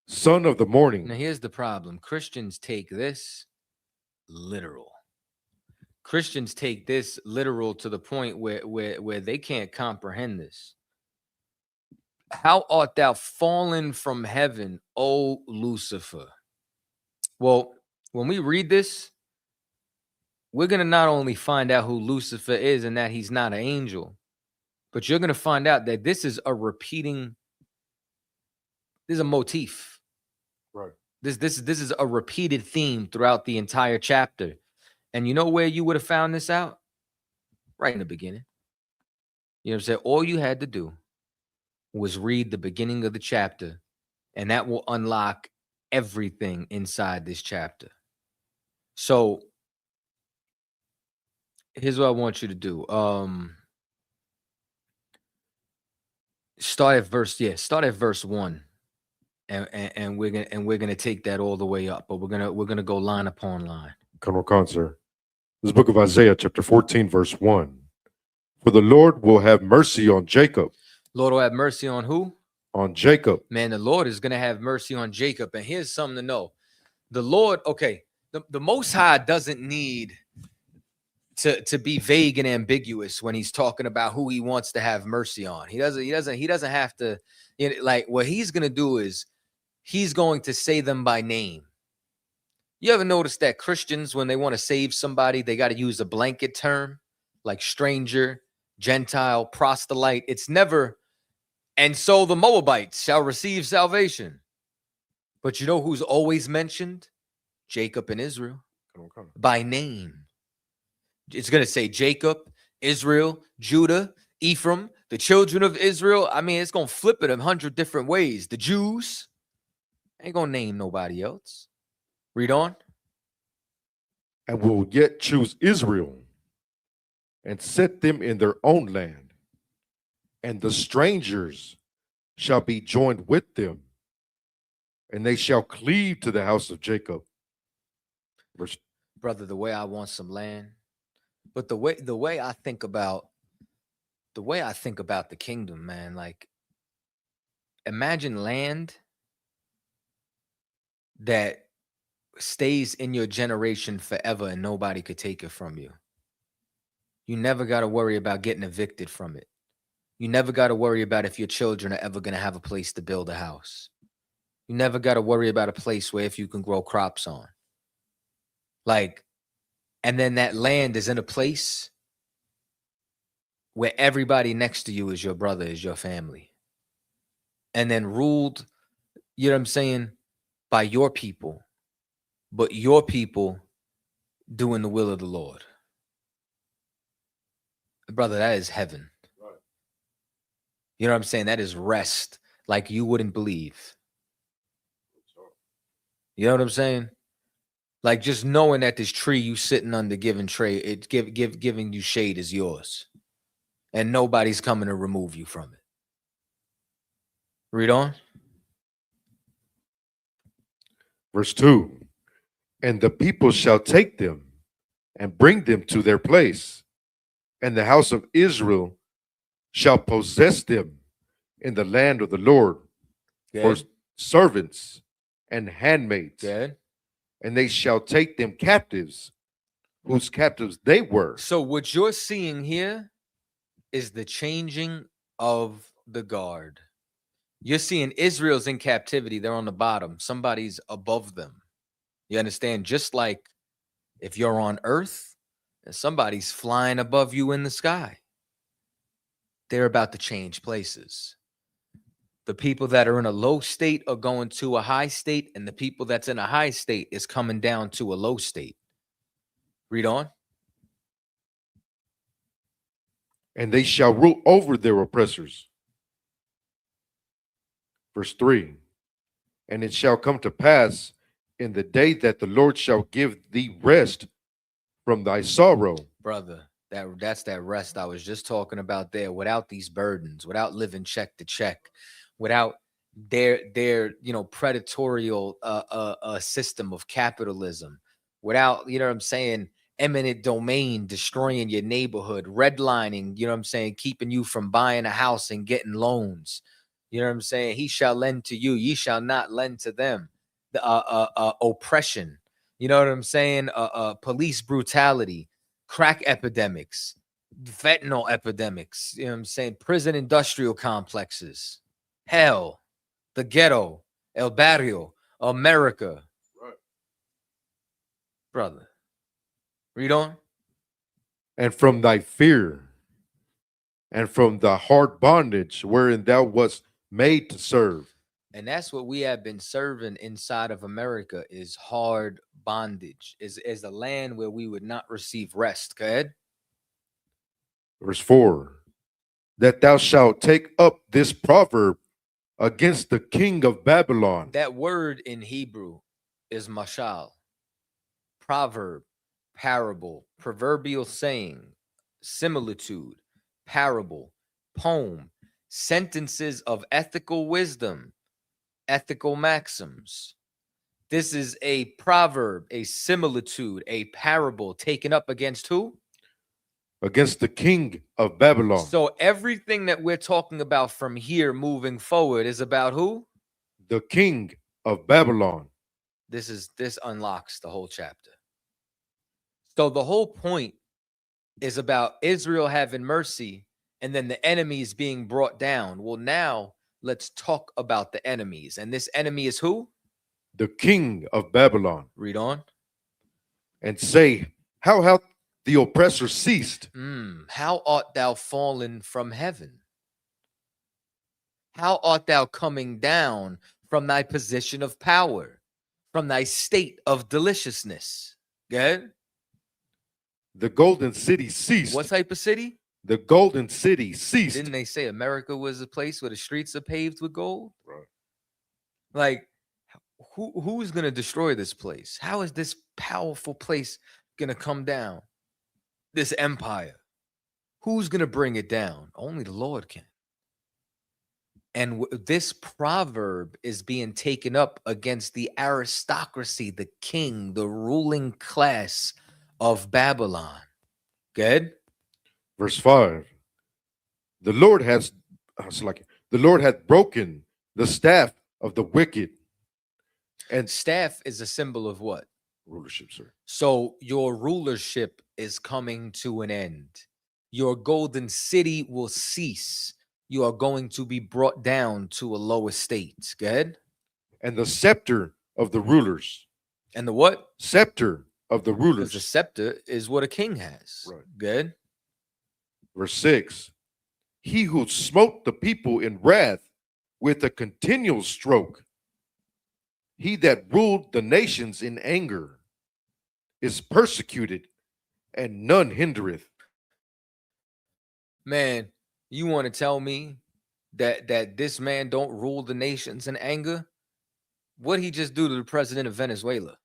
son of the morning? Now here's the problem. Christians take this literal. Christians take this literal to the point where they can't comprehend this. How art thou fallen from heaven, O Lucifer? Well, when we read this, we're going to not only find out who Lucifer is and that he's not an angel, but you're going to find out that this is a motif. Right. This is a repeated theme throughout the entire chapter. And you know where you would have found this out? Right in the beginning. You know what I'm saying? All you had to do was read the beginning of the chapter, and that will unlock everything inside this chapter. So here's what I want you to do. Start at verse 1. And we're gonna take that all the way up, but we're gonna go line upon line. Come, sir. This book of Isaiah, chapter 14, verse 1. For the Lord will have mercy on Jacob. Lord will have mercy on who? On Jacob. Man, the Lord is gonna have mercy on Jacob. And here's something to know. The Lord, okay, the Most High doesn't need to be vague and ambiguous when he's talking about who he wants to have mercy on. He doesn't have to, you know, like, what he's gonna do is he's going to say them by name. You ever notice that Christians, when they want to save somebody, they got to use a blanket term like stranger, Gentile, proselyte? It's never, and so the Moabites shall receive salvation. But you know who's always mentioned? Jacob and Israel by name. It's going to say Jacob, Israel, Judah, Ephraim, the children of Israel. I mean, it's going to flip it 100 different ways. The Jews. Ain't going to name nobody else. Read on. And will yet choose Israel and set them in their own land. And the strangers shall be joined with them, and they shall cleave to the house of Jacob. Brother, the way I want some land, but the way I think about the kingdom, man, like, imagine land that stays in your generation forever and nobody could take it from you. You never got to worry about getting evicted from it. You never got to worry about if your children are ever going to have a place to build a house. You never got to worry about a place where if you can grow crops on. Like, and then that land is in a place where everybody next to you is your brother, is your family. And then ruled, you know what I'm saying, by your people, but your people doing the will of the Lord. Brother, that is heaven. Right. You know what I'm saying? That is rest like you wouldn't believe. You know what I'm saying? Like, just knowing that this tree you sitting under giving you shade is yours. And nobody's coming to remove you from it. Read on. Verse 2. And the people shall take them and bring them to their place, and the house of Israel shall possess them in the land of the Lord for servants and handmaids. And they shall take them captives, whose captives they were. So what you're seeing here is the changing of the guard. You're seeing Israel's in captivity. They're on the bottom. Somebody's above them. You understand? Just like if you're on earth and somebody's flying above you in the sky. They're about to change places. The people that are in a low state are going to a high state, and the people that's in a high state is coming down to a low state. Read on. And they shall rule over their oppressors. Verse 3. And it shall come to pass in the day that the Lord shall give thee rest from thy sorrow. Brother, that's that rest I was just talking about there, without these burdens, without living check to check, without their predatorial system of capitalism, without, you know what I'm saying, eminent domain destroying your neighborhood, redlining, you know what I'm saying, keeping you from buying a house and getting loans. You know what I'm saying? He shall lend to you, ye shall not lend to them. The oppression, you know what I'm saying? Police brutality, crack epidemics, fentanyl epidemics, you know what I'm saying? Prison industrial complexes, hell, the ghetto, El Barrio, America. Right. Brother, read on. And from thy fear, and from the hard bondage wherein thou wast made to serve. And that's what we have been serving inside of America, is hard bondage, is a land where we would not receive rest. Go ahead. Verse 4. That thou shalt take up this proverb against the king of Babylon. That word in Hebrew is mashal, proverb, parable, proverbial saying, similitude, parable, poem, sentences of ethical wisdom, ethical maxims. This is a proverb, a similitude, a parable taken up against who? Against the king of Babylon. So everything that we're talking about from here moving forward is about who? The king of Babylon. This unlocks the whole chapter. So the whole point is about Israel having mercy and then the enemies being brought down. Well, now let's talk about the enemies. And this enemy is who? The king of Babylon. Read on. And say, how hath the oppressor ceased? How art thou fallen from heaven? How art thou coming down from thy position of power, from thy state of deliciousness? Good. The golden city ceased. What type of city? The golden city ceased. Didn't they say America was a place where the streets are paved with gold? Right. Like, who's going to destroy this place? How is this powerful place going to come down? This empire. Who's going to bring it down? Only the Lord can. And this proverb is being taken up against the aristocracy, the king, the ruling class of Babylon. Good. Verse 5. The Lord hath broken the staff of the wicked. And staff is a symbol of what? Rulership, sir. So your rulership is coming to an end. Your golden city will cease. You are going to be brought down to a lower state. Good. And the scepter of the rulers. And the what? Scepter of the rulers. The scepter is what a king has. Right. Good. Verse 6. He who smote the people in wrath with a continual stroke, he that ruled the nations in anger, is persecuted, and none hindereth. Man, you want to tell me that this man don't rule the nations in anger? What'd he just do to the president of Venezuela?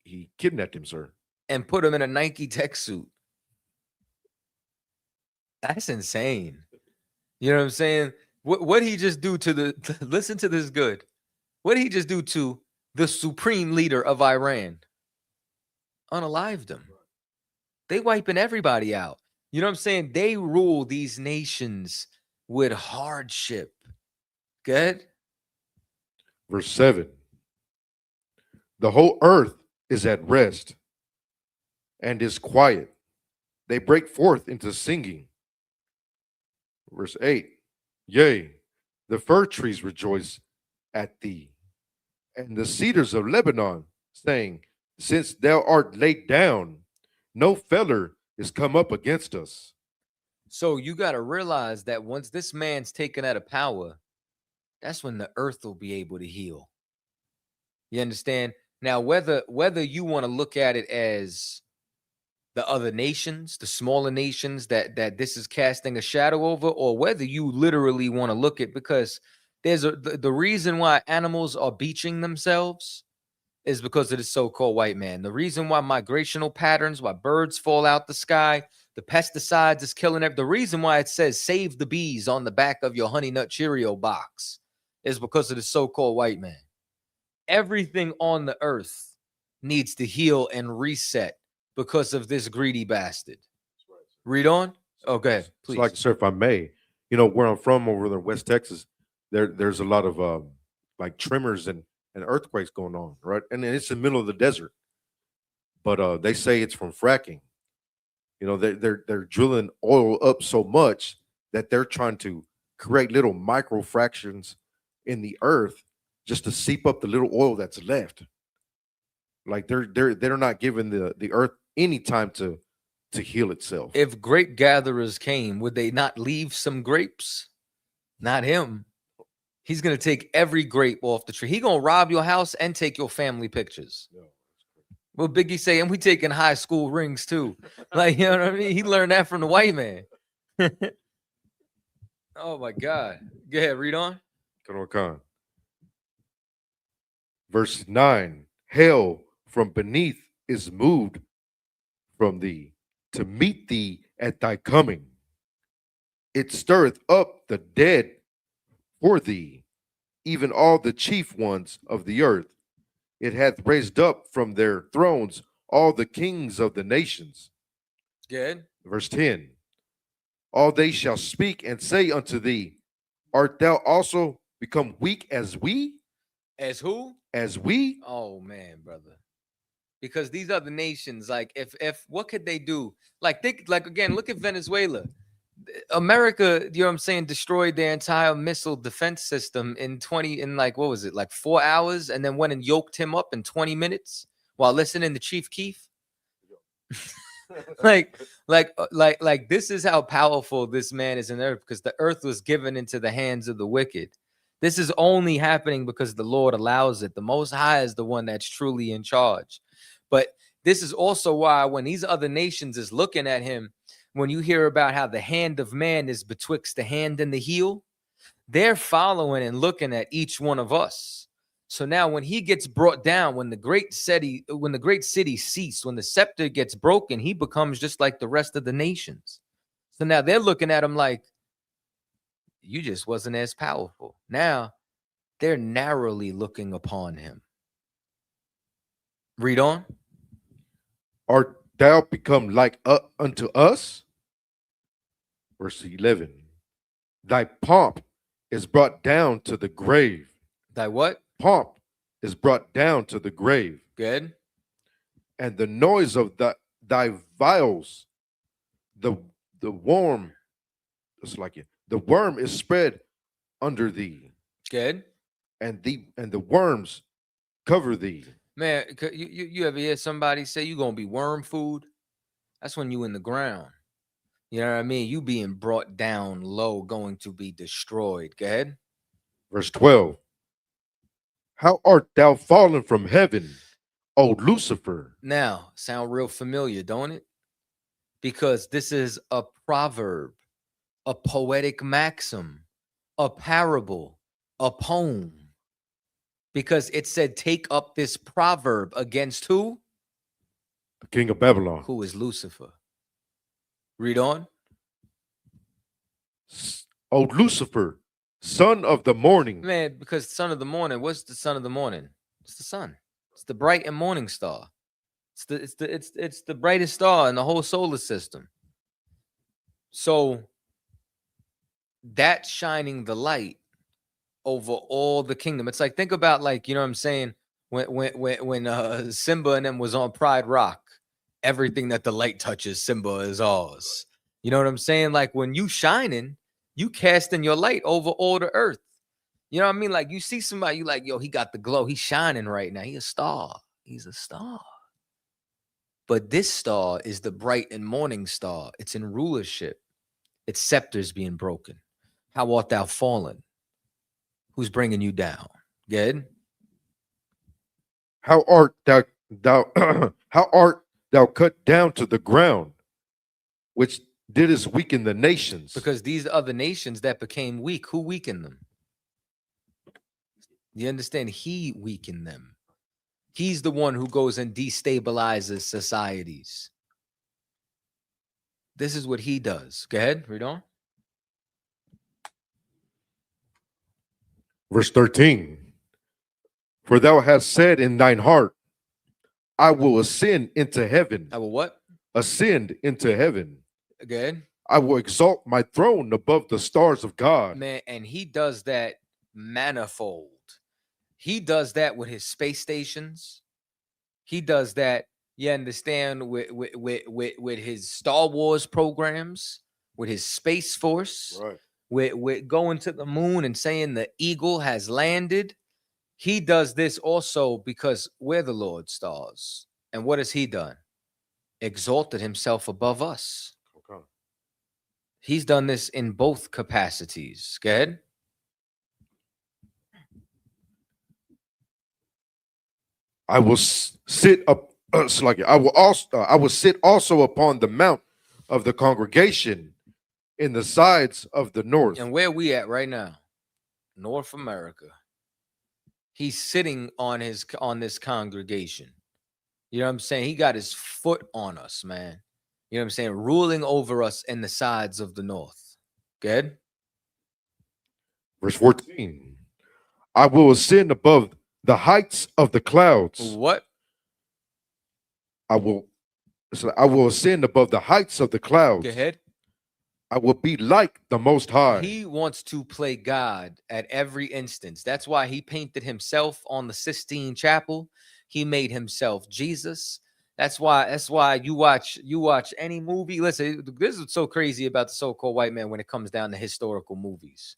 He kidnapped him, sir. And put him in a Nike tech suit. That's insane. You know what I'm saying? What he just do to the listen to this good. What did he just do to the supreme leader of Iran? Unalived him. They wiping everybody out. You know what I'm saying? They rule these nations with hardship. Good. Verse 7. The whole earth is at rest and is quiet. They break forth into singing. Verse 8. Yea, the fir trees rejoice at thee, and the cedars of Lebanon, saying, since thou art laid down, no feller is come up against us. So you got to realize that once this man's taken out of power, that's when the earth will be able to heal. You understand? Now, whether you want to look at it as the other nations, the smaller nations that this is casting a shadow over, or whether you literally want to look at, because there's the reason why animals are beaching themselves is because of the so-called white man. The reason why migrational patterns, why birds fall out the sky, the pesticides is killing it. The reason why it says save the bees on the back of your Honey Nut Cheerio box is because of the so-called white man. Everything on the earth needs to heal and reset because of this greedy bastard. Read on. Okay, please. So like, sir, if I may, where I'm from over there in West Texas, there's a lot of like tremors and earthquakes going on, right? And it's in the middle of the desert. But they say it's from fracking. They're drilling oil up so much that they're trying to create little micro fractions in the earth just to seep up the little oil that's left. Like they're not giving the earth any time to heal itself. If grape gatherers came, would they not leave some grapes? Not him. He's gonna take every grape off the tree. He gonna rob your house and take your family pictures. Well, Biggie say, and we taking high school rings too. Like, you know what I mean? He learned that from the white man. Oh my God. Go ahead, read on. Khan. Verse 9. Hell from beneath is moved from thee to meet thee at thy coming. It stirreth up the dead for thee, even all the chief ones of the earth. It hath raised up from their thrones all the kings of the nations. Good. Verse 10. All they shall speak and say unto thee, art thou also become weak as we? As who? As we? Oh man, brother. Because these other nations, like, if what could they do? Like, think, like, again, look at Venezuela. America, you know what I'm saying, destroyed their entire missile defense system in like, what was it, like 4 hours, and then went and yoked him up in 20 minutes while listening to Chief Keef. like this is how powerful this man is in earth, because the earth was given into the hands of the wicked. This is only happening because the Lord allows it. The Most High is the one that's truly in charge. But this is also why when these other nations is looking at him, when you hear about how the hand of man is betwixt the hand and the heel, they're following and looking at each one of us. So now when he gets brought down, when the great city ceased, when the scepter gets broken, he becomes just like the rest of the nations. So now they're looking at him like, you just wasn't as powerful. Now they're narrowly looking upon him. Read on. Art thou become like unto us? Verse 11. Thy pomp is brought down to the grave. Thy what? Pomp is brought down to the grave. Good. And the noise of thy vials, the worm, it's like it. The worm is spread under thee. Good. And the worms cover thee. Man, you ever hear somebody say you gonna be worm food? That's when you in the ground. You know what I mean? You being brought down low, going to be destroyed. Go ahead. Verse 12. How art thou fallen from heaven, O Lucifer? Now, sound real familiar, don't it? Because this is a proverb, a poetic maxim, a parable, a poem. Because it said, take up this proverb against who? The king of Babylon. Who is Lucifer. Read on. O Lucifer, son of the morning. Man, because son of the morning, what's the son of the morning? It's the sun. It's the bright and morning star. It's the brightest star in the whole solar system. So that's shining the light over all the kingdom. It's like, think about, like, you know what I'm saying, when Simba and them was on Pride Rock, everything that the light touches, Simba is ours. You know what I'm saying? Like, when you shining, you casting your light over all the earth. You know what I mean? Like, you see somebody, you like, yo, he got the glow. He's shining right now. He's a star. He's a star. But this star is the bright and morning star. It's in rulership. Its scepter's being broken. How art thou fallen? Who's bringing you down? Good. How art thou how art thou cut down to the ground, which didst weaken the nations? Because these other nations that became weak, who weakened them? You understand? He weakened them. He's the one who goes and destabilizes societies. This is what he does. Go ahead, read on. Verse 13. For thou hast said in thine heart, I will ascend into heaven. I will what? Ascend into heaven. Again. I will exalt my throne above the stars of God. Man, and he does that manifold. He does that with his space stations. He does that, you understand, with his Star Wars programs, with his Space Force, Right. with going to the moon and saying the eagle has landed. He does this also because we're the Lord's stars. And what has he done? Exalted himself above us. Okay. He's done this in both capacities. Go ahead. I will sit up. I will sit also upon the mount of the congregation in the sides of the north. And where we at right now? North America. He's sitting on this congregation. You know what I'm saying? He got his foot on us, man. You know what I'm saying? Ruling over us in the sides of the north. Good. Verse 14. I will ascend above the heights of the clouds. What? I will ascend above the heights of the clouds. Go ahead. I will be like the Most High. He wants to play God at every instance. That's why he painted himself on the Sistine Chapel. He made himself Jesus. That's why you watch any movie. Listen, this is what's so crazy about the so-called white man when it comes down to historical movies.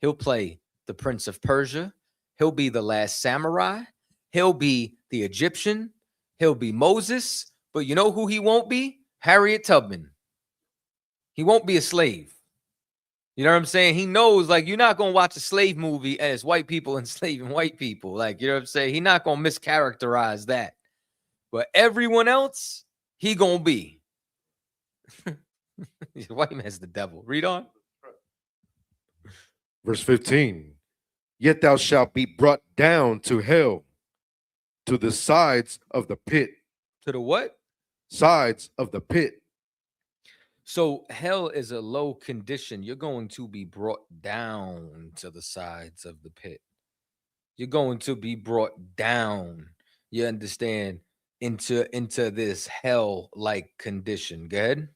He'll play the Prince of Persia. He'll be the Last Samurai. He'll be the Egyptian. He'll be Moses. But you know who he won't be? Harriet Tubman. He won't be a slave. You know what I'm saying? He knows, like, you're not going to watch a slave movie and it's white people enslaving white people. Like, you know what I'm saying? He's not going to mischaracterize that. But everyone else, he going to be. White man's the devil. Read on. Verse 15. Yet thou shalt be brought down to hell, to the sides of the pit. To the what? Sides of the pit. So hell is a low condition. You're going to be brought down to the sides of the pit. You're going to be brought down, you understand, into this hell-like condition. Go ahead.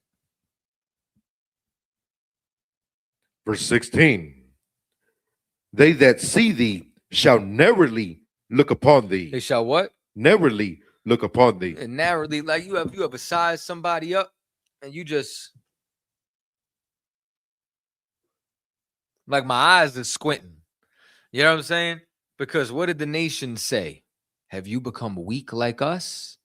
Verse 16. They that see thee shall narrowly look upon thee. They shall what? Narrowly look upon thee. And narrowly, like you have sized somebody up and you just, like, my eyes are squinting. You know what I'm saying? Because what did the nation say? Have you become weak like us?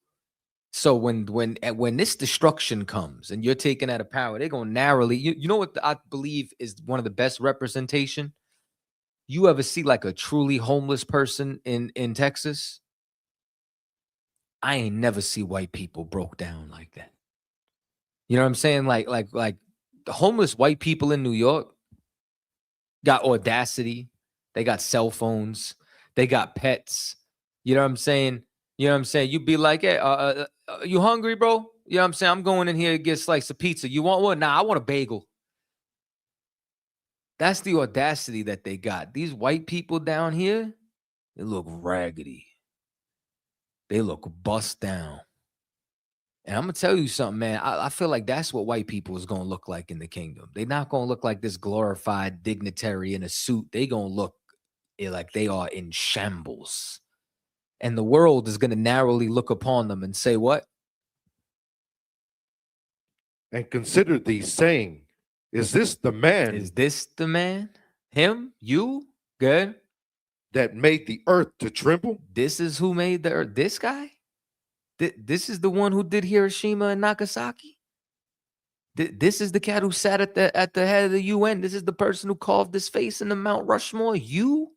So when this destruction comes and you're taken out of power, they're going to narrowly, you know what I believe is one of the best representation? You ever see like a truly homeless person in Texas? I ain't never see white people broke down like that. You know what I'm saying? Like the homeless white people in New York got audacity. They got cell phones. They got pets. You know what I'm saying? You know what I'm saying? You'd be like, hey, you hungry, bro? You know what I'm saying? I'm going in here to get a slice of pizza. You want one? Nah, I want a bagel. That's the audacity that they got. These white people down here, they look raggedy. They look bust down. And I'm going to tell you something, man. I feel like that's what white people is going to look like in the kingdom. They're not going to look like this glorified dignitary in a suit. They're going to look like they are in shambles. And the world is going to narrowly look upon them and say, what? And consider thee, saying, is this the man? Is this the man? Him? You? Good. That made the earth to tremble? This is who made the earth. This guy? This is the one who did Hiroshima and Nagasaki? This is the cat who sat at the head of the UN. This is the person who carved his face in the Mount Rushmore. You?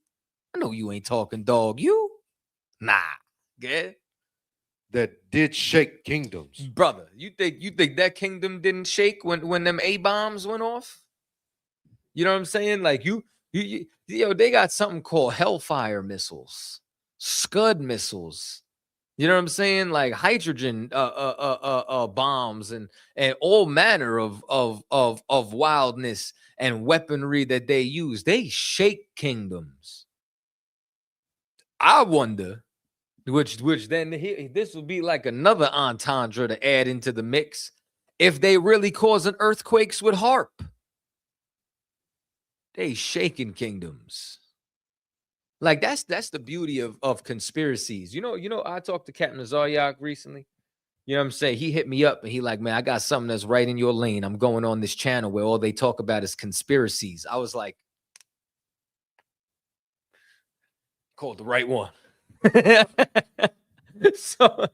I know you ain't talking, dog. You? Nah. Yeah. That did shake kingdoms. Brother, you think that kingdom didn't shake when them A bombs went off? You know what I'm saying? Like they got something called Hellfire missiles, Scud missiles. You know what I'm saying? Like hydrogen bombs and all manner of wildness and weaponry that they use. They shake kingdoms. I wonder, which then this would be like another entendre to add into the mix, if they really causing earthquakes with HARP. They shaking kingdoms. Like that's the beauty of conspiracies. You know, I talked to Captain Zaryak recently. You know what I'm saying? He hit me up and he like, man, I got something that's right in your lane. I'm going on this channel where all they talk about is conspiracies. I was like, called the right one. so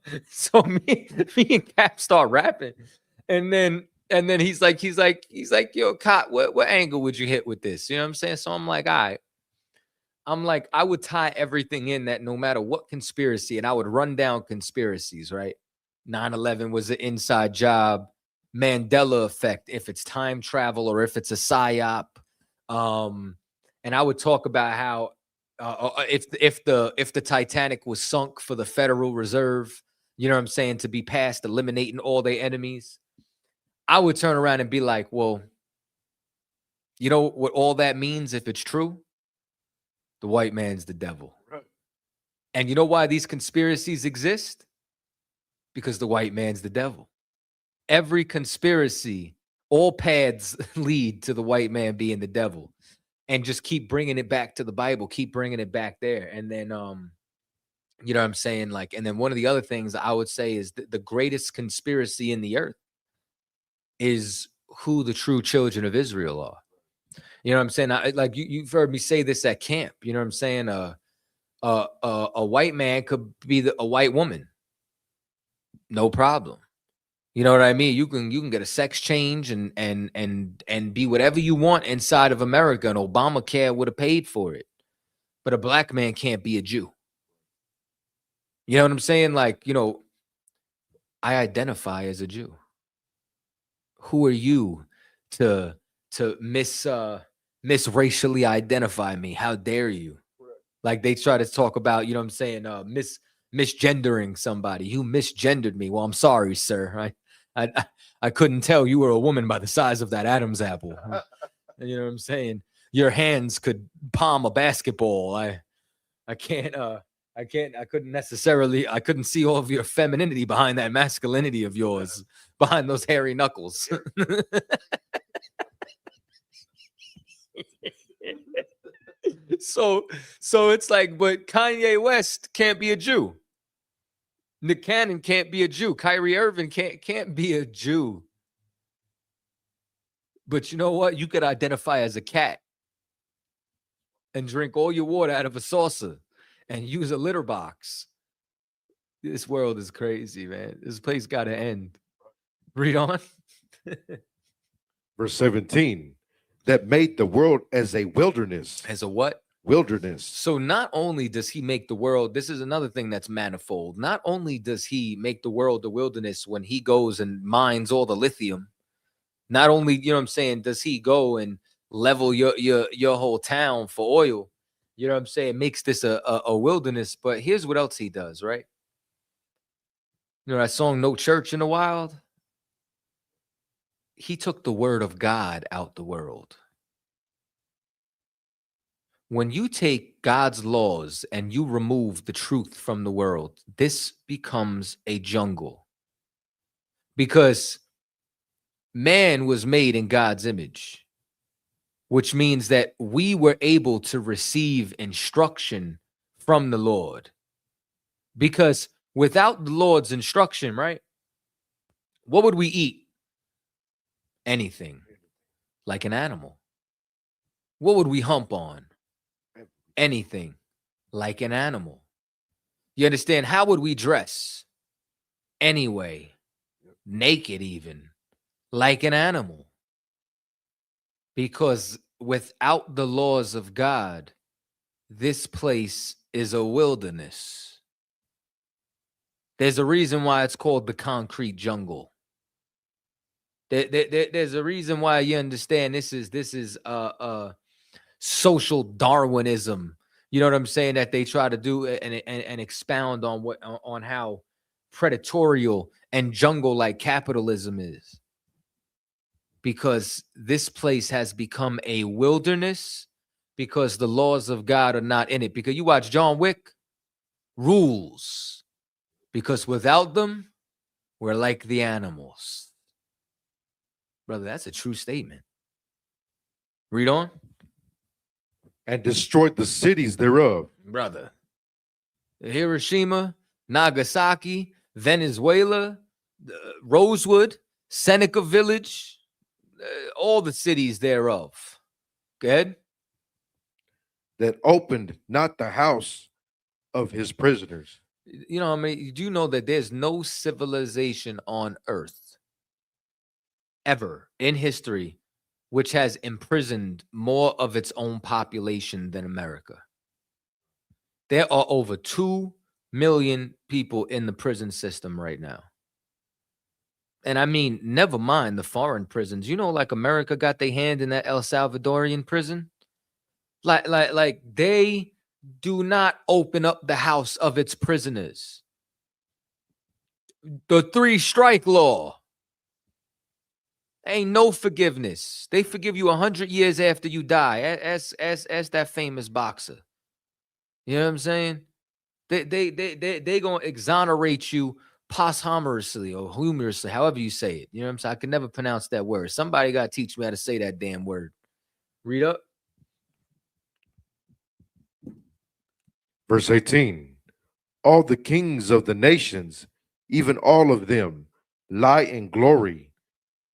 me and Cap start rapping. And then he's like, yo, Cop, what angle would you hit with this? You know what I'm saying? So I'm like, all right. I would tie everything in that no matter what conspiracy, and I would run down conspiracies, right? 9/11 was an inside job, Mandela effect, if it's time travel or if it's a psyop. And I would talk about how if the Titanic was sunk for the Federal Reserve, you know what I'm saying, to be past eliminating all their enemies, I would turn around and be like, well, you know what all that means if it's true? The white man's the devil. Right. And you know why these conspiracies exist? Because the white man's the devil. Every conspiracy, all paths lead to the white man being the devil. And just keep bringing it back to the Bible, keep bringing it back there. And then, you know what I'm saying? Like, and then one of the other things I would say is the greatest conspiracy in the earth is who the true children of Israel are. You know what I'm saying? Like you've heard me say this at camp. You know what I'm saying? A white man could be a white woman, no problem. You know what I mean? You can get a sex change and be whatever you want inside of America, and Obamacare would have paid for it. But a black man can't be a Jew. You know what I'm saying? Like, you know, I identify as a Jew. Who are you to misracially identify me? How dare you? Like they try to talk about, you know what I'm saying, misgendering somebody. You misgendered me. Well, I'm sorry, sir. I couldn't tell you were a woman by the size of that Adam's apple. You know what I'm saying? Your hands could palm a basketball. I couldn't see all of your femininity behind that masculinity of yours, behind those hairy knuckles. So it's like, but Kanye West can't be a Jew. Nick Cannon can't be a Jew. Kyrie Irving can't be a Jew. But you know what? You could identify as a cat and drink all your water out of a saucer and use a litter box. This world is crazy, man. This place got to end. Read on. Verse 17, that made the world as a wilderness. As a what? Wilderness. So not only does he make the world, this is another thing that's manifold. Not only does he make the world the wilderness when he goes and mines all the lithium, not only, you know what I'm saying, does he go and level your whole town for oil, you know what I'm saying, makes this a wilderness, but here's what else he does, right? You know that song, No Church in the Wild? He took the word of God out the world. When you take God's laws and you remove the truth from the world, this becomes a jungle. Because man was made in God's image, which means that we were able to receive instruction from the Lord. Because without the Lord's instruction, right, what would we eat? Anything. Like an animal. What would we hump on? Anything. Like an animal. You understand? How would we dress? Anyway. Naked even. like an animal. Because without the laws of God, this place is a wilderness. There's a reason why it's called the concrete jungle. There's a reason why you understand this is social Darwinism. You know what I'm saying? That they try to do and expound on how predatorial and jungle-like capitalism is. Because this place has become a wilderness because the laws of God are not in it. Because you watch John Wick, rules. Because without them, we're like the animals. Brother, that's a true statement. Read on. And destroyed the cities thereof. Brother, Hiroshima, Nagasaki, Venezuela, Rosewood, Seneca Village, all the cities thereof. Go ahead. That opened not the house of his prisoners. You know, I mean, do you know that there's no civilization on earth ever in history which has imprisoned more of its own population than America? There are over 2 million people in the prison system right now. And I mean, never mind the foreign prisons. You know, like America got their hand in that El Salvadorian prison. Like they do not open up the house of its prisoners. The 3-strike law. Ain't no forgiveness. They forgive you 100 years after you die. As that famous boxer. You know what I'm saying? They gonna exonerate you posthumously or humorously, however you say it. You know what I'm saying? I can never pronounce that word. Somebody got to teach me how to say that damn word. Read up. Verse 18. All the kings of the nations, even all of them, lie in glory,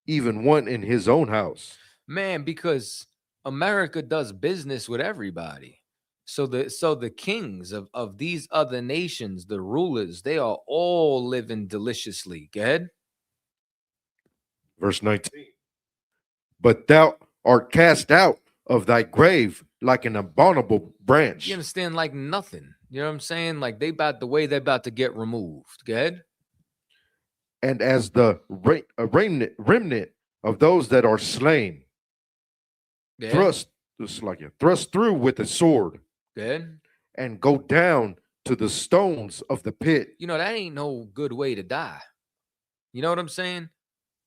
even one in his own house. Man, because America does business with everybody. So the kings of these other nations, the rulers, they are all living deliciously. Go ahead. Verse 19. But thou art cast out of thy grave like an abominable branch. You understand? Like nothing. You know what I'm saying? Like they're about to get removed. Go ahead. And as the remnant of those that are slain, thrust through with a sword. Good. And go down to the stones of the pit. You know, that ain't no good way to die. You know what I'm saying?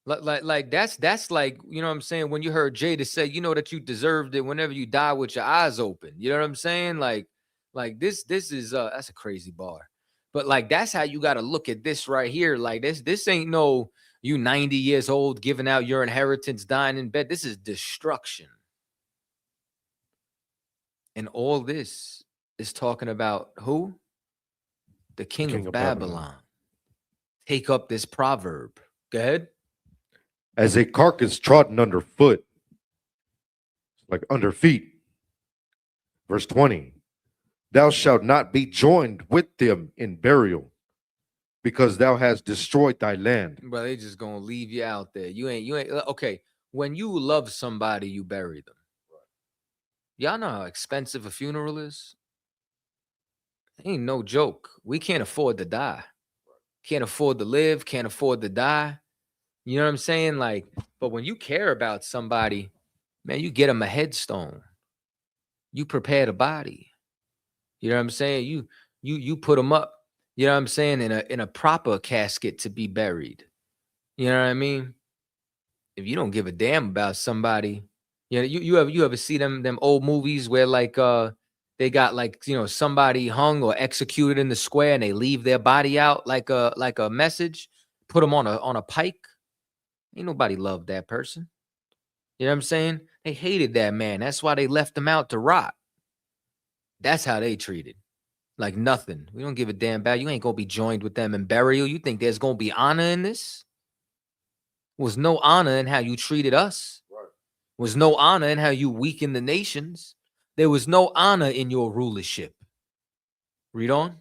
Like that's like, you know what I'm saying, when you heard Jada say, you know, that you deserved it whenever you die with your eyes open. You know what I'm saying? Like this is that's a crazy bar. But like that's how you got to look at this right here. Like this ain't no you 90 years old giving out your inheritance, dying in bed. This is destruction. And all this is talking about who? The king of Babylon. Take up this proverb. Go ahead. As a carcass trodden underfoot, like under feet. Verse 20. Thou shalt not be joined with them in burial, because thou hast destroyed thy land. Bro, they just gonna leave you out there. You ain't okay. When you love somebody, you bury them. Y'all know how expensive a funeral is? Ain't no joke. We can't afford to die. Can't afford to live, can't afford to die. You know what I'm saying? Like, but when you care about somebody, man, you get them a headstone. You prepare the body. You know what I'm saying? You put them up, you know what I'm saying, in a proper casket to be buried. You know what I mean? If you don't give a damn about somebody, you know, you ever see them old movies where like they got like, you know, somebody hung or executed in the square and they leave their body out like a message, put them on a pike. Ain't nobody loved that person. You know what I'm saying? They hated that man. That's why they left him out to rot. That's how they treated. Like nothing. We don't give a damn about. You ain't gonna be joined with them in burial. You think there's gonna be honor in this? Was no honor in how you treated us. Right. Was no honor in how you weakened the nations. There was no honor in your rulership. Read on.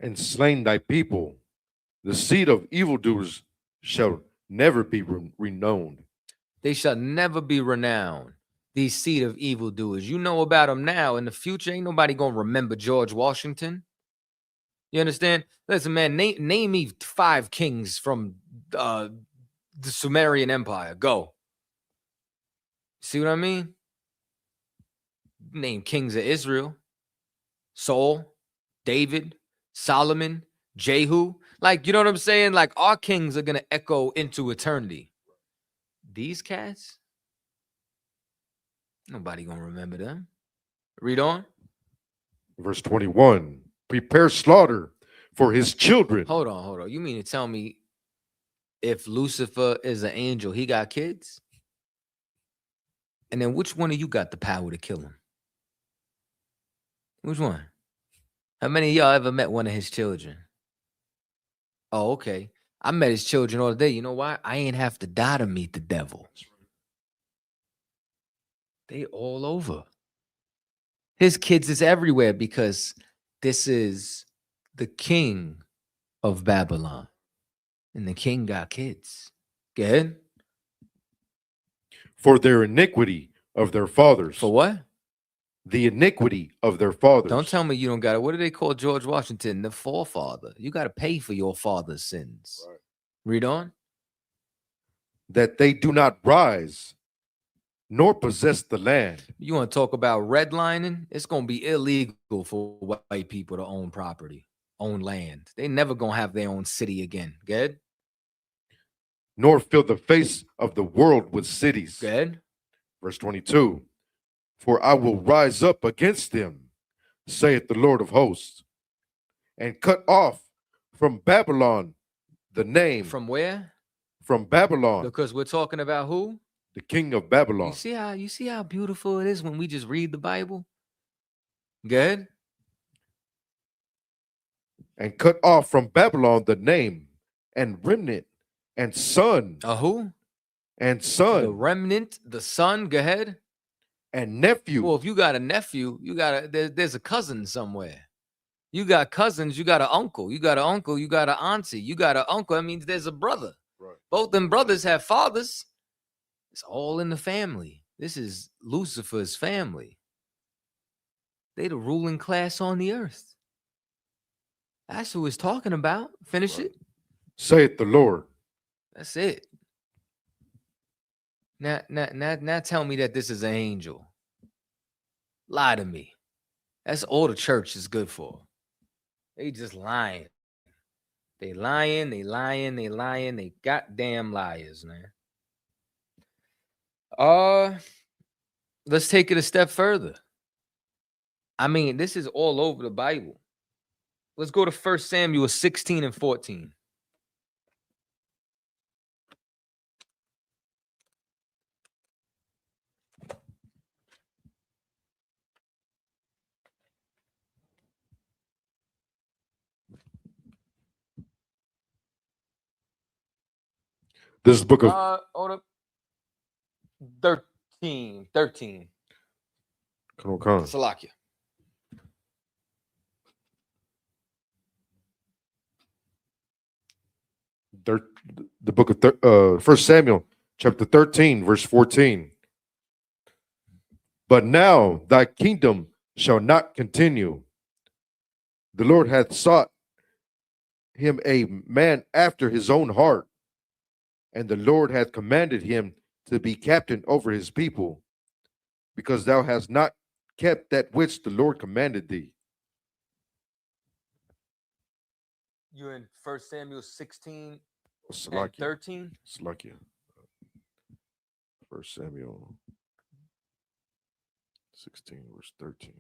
And slain thy people The seed of evildoers shall never be renowned. They shall never be renowned. These seed of evildoers. You know about them now. In the future, ain't nobody gonna remember George Washington. You understand? Listen, man, name me 5 kings from the Sumerian Empire. Go. See what I mean? Name kings of Israel. Saul, David, Solomon, Jehu. Like, you know what I'm saying? Like, our kings are going to echo into eternity. These cats, nobody going to remember them. Read on. Verse 21. Prepare slaughter for his children. Hold on. You mean to tell me if Lucifer is an angel, he got kids? And then which one of you got the power to kill him? Which one? How many of y'all ever met one of his children? Oh, okay. I met his children all day. You know why? I ain't have to die to meet the devil. They all over. His kids is everywhere because this is the king of Babylon. And the king got kids. Go ahead. For their iniquity of their fathers. For what? The iniquity of their fathers. Don't tell me you don't got it. What do they call George Washington? The forefather. You got to pay for your father's sins. Right. Read on. That they do not rise, nor possess the land. You want to talk about redlining? It's going to be illegal for white people to own property, own land. They never going to have their own city again. Good? Nor fill the face of the world with cities. Good. Verse 22. For I will rise up against them, saith the Lord of hosts, and cut off from Babylon the name. From where? From Babylon. Because we're talking about who? The king of Babylon. You see how beautiful it is when we just read the Bible? Good. And cut off from Babylon the name and remnant and son. Who? And son. The remnant, the son. Go ahead. And nephew. Well, if you got a nephew, you got there's a cousin somewhere. You got cousins, you got an uncle. You got an uncle, you got an auntie. You got an uncle. That means there's a brother. Right. Both them brothers have fathers. It's all in the family. This is Lucifer's family. They the ruling class on the earth. That's who it's talking about. Finish it. Saith the Lord. That's it. Now tell me that this is an angel. Lie to me. That's all the church is good for. They just lying. They lying. They goddamn liars, man. Let's take it a step further. I mean, this is all over the Bible. Let's go to 1 Samuel 16 and 14. This is the book of hold up. 13. Come on. Salakia. The book of 1 Samuel, chapter 13, verse 14. But now thy kingdom shall not continue. The Lord hath sought him a man after his own heart, and the Lord hath commanded him to be captain over his people, because thou hast not kept that which the Lord commanded thee. You're in 1 Samuel 16 Salakia. and 13? Salakia. 1 Samuel 16, verse 13.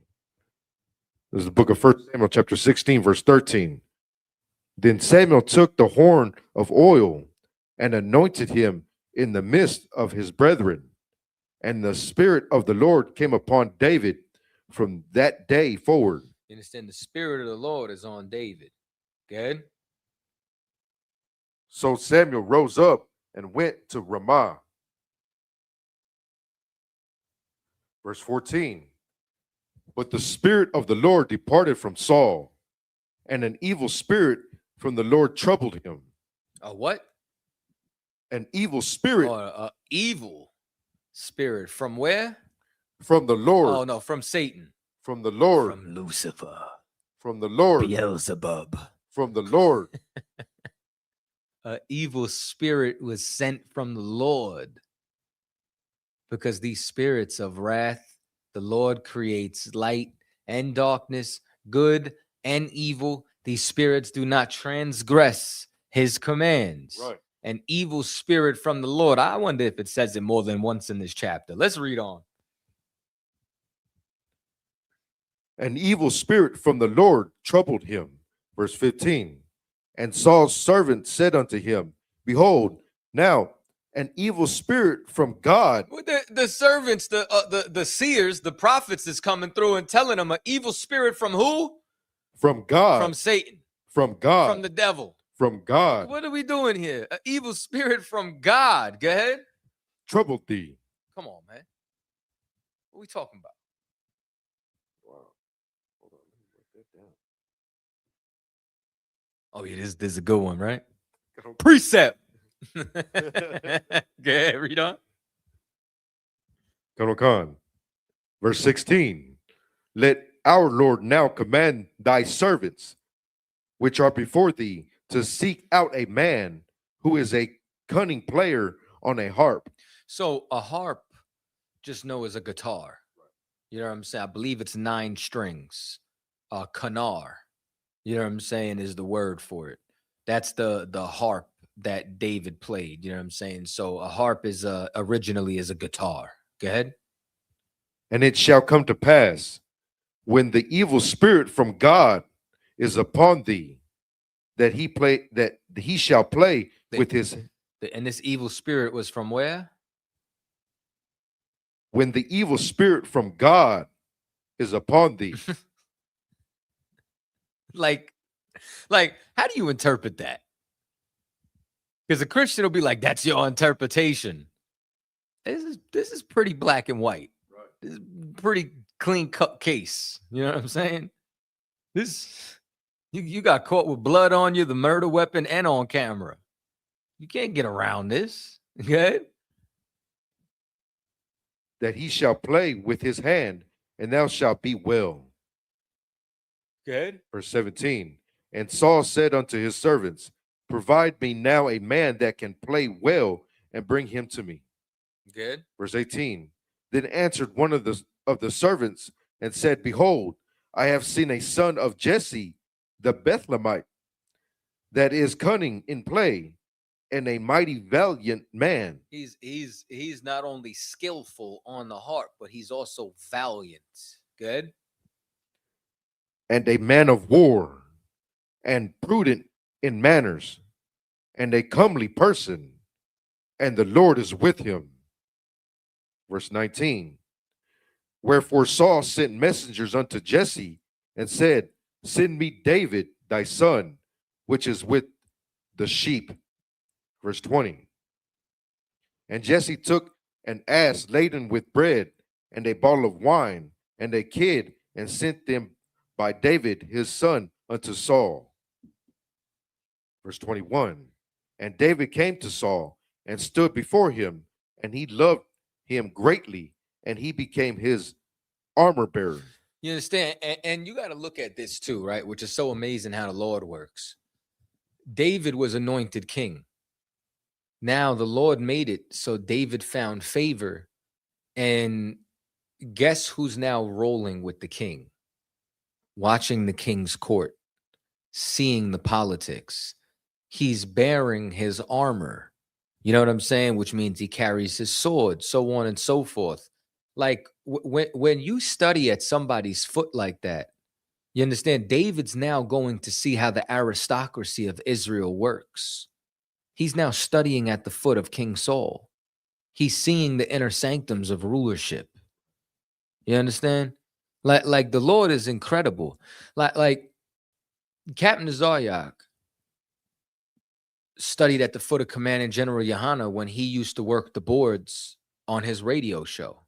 This is the book of 1 Samuel, chapter 16, verse 13. Then Samuel took the horn of oil and anointed him in the midst of his brethren. And the Spirit of the Lord came upon David from that day forward. You understand? The Spirit of the Lord is on David. Good? So Samuel rose up and went to Ramah. Verse 14. But the Spirit of the Lord departed from Saul, and an evil spirit from the Lord troubled him. A what? An evil spirit Or evil spirit. From where? from the Lord. Oh, no, from Satan. From the Lord. From Lucifer. From the Lord. Beelzebub. From the Lord. An evil spirit was sent from the Lord. Because these spirits of wrath, the Lord creates light and darkness, good and evil. These spirits do not transgress his commands. Right. An evil spirit from the Lord. I wonder if it says it more than once in this chapter. Let's read on. An evil spirit from the Lord troubled him. Verse 15. And Saul's servant said unto him, Behold, now an evil spirit from God. Well, the servants, the seers, the prophets is coming through and telling them an evil spirit from who? From God. From Satan. From God. From the devil. From God. What are we doing here? An evil spirit from God. Go ahead. Troubled thee. Come on, man. What are we talking about? Wow. Hold on. Let me write that down. Oh, yeah, this is a good one, right? Precept. Go ahead, read on. Colonel Khan. Verse 16. Let our Lord now command thy servants, which are before thee, to seek out a man who is a cunning player on a harp. So a harp, just know, is a guitar. You know what I'm saying? I believe it's 9 strings. Kanar, you know what I'm saying, is the word for it. That's the harp that David played. You know what I'm saying? So a harp is originally is a guitar. Go ahead. And it shall come to pass, when the evil spirit from God is upon thee, that he shall play with his. And this evil spirit was from where? When the evil spirit from God is upon thee. like, how do you interpret that? Because a Christian will be like, that's your interpretation. This is pretty black and white. Right. This is pretty clean cut case. You know what I'm saying? This you got caught with blood on you, the murder weapon, and on camera. You can't get around this. Okay? That he shall play with his hand, and thou shalt be well. Good. Verse 17. And Saul said unto his servants, Provide me now a man that can play well, and bring him to me. Good. Verse 18. Then answered one of the servants and said, Behold, I have seen a son of Jesse, the Bethlehemite, that is cunning in play, and a mighty valiant man. He's not only skillful on the harp, but he's also valiant. Good. And a man of war, and prudent in manners, and a comely person, and the Lord is with him. Verse 19. Wherefore Saul sent messengers unto Jesse, and said, Send me David thy son, which is with the sheep. Verse 20. And Jesse took an ass laden with bread, and a bottle of wine, and a kid, and sent them by David his son unto Saul. Verse 21. And David came to Saul, and stood before him, and he loved him greatly, and he became his armor bearer. You understand? And you got to look at this too, right? Which is so amazing how the Lord works. David was anointed king. Now the Lord made it so David found favor. And guess who's now rolling with the king? Watching the king's court, seeing the politics. He's bearing his armor. You know what I'm saying? Which means he carries his sword, so on and so forth. Like when you study at somebody's foot like that, you understand David's now going to see how the aristocracy of Israel works. He's now studying at the foot of King Saul. He's seeing the inner sanctums of rulership. You understand? Like the Lord is incredible. Like Captain Zaryak studied at the foot of Commanding General Yohana when he used to work the boards on his radio show.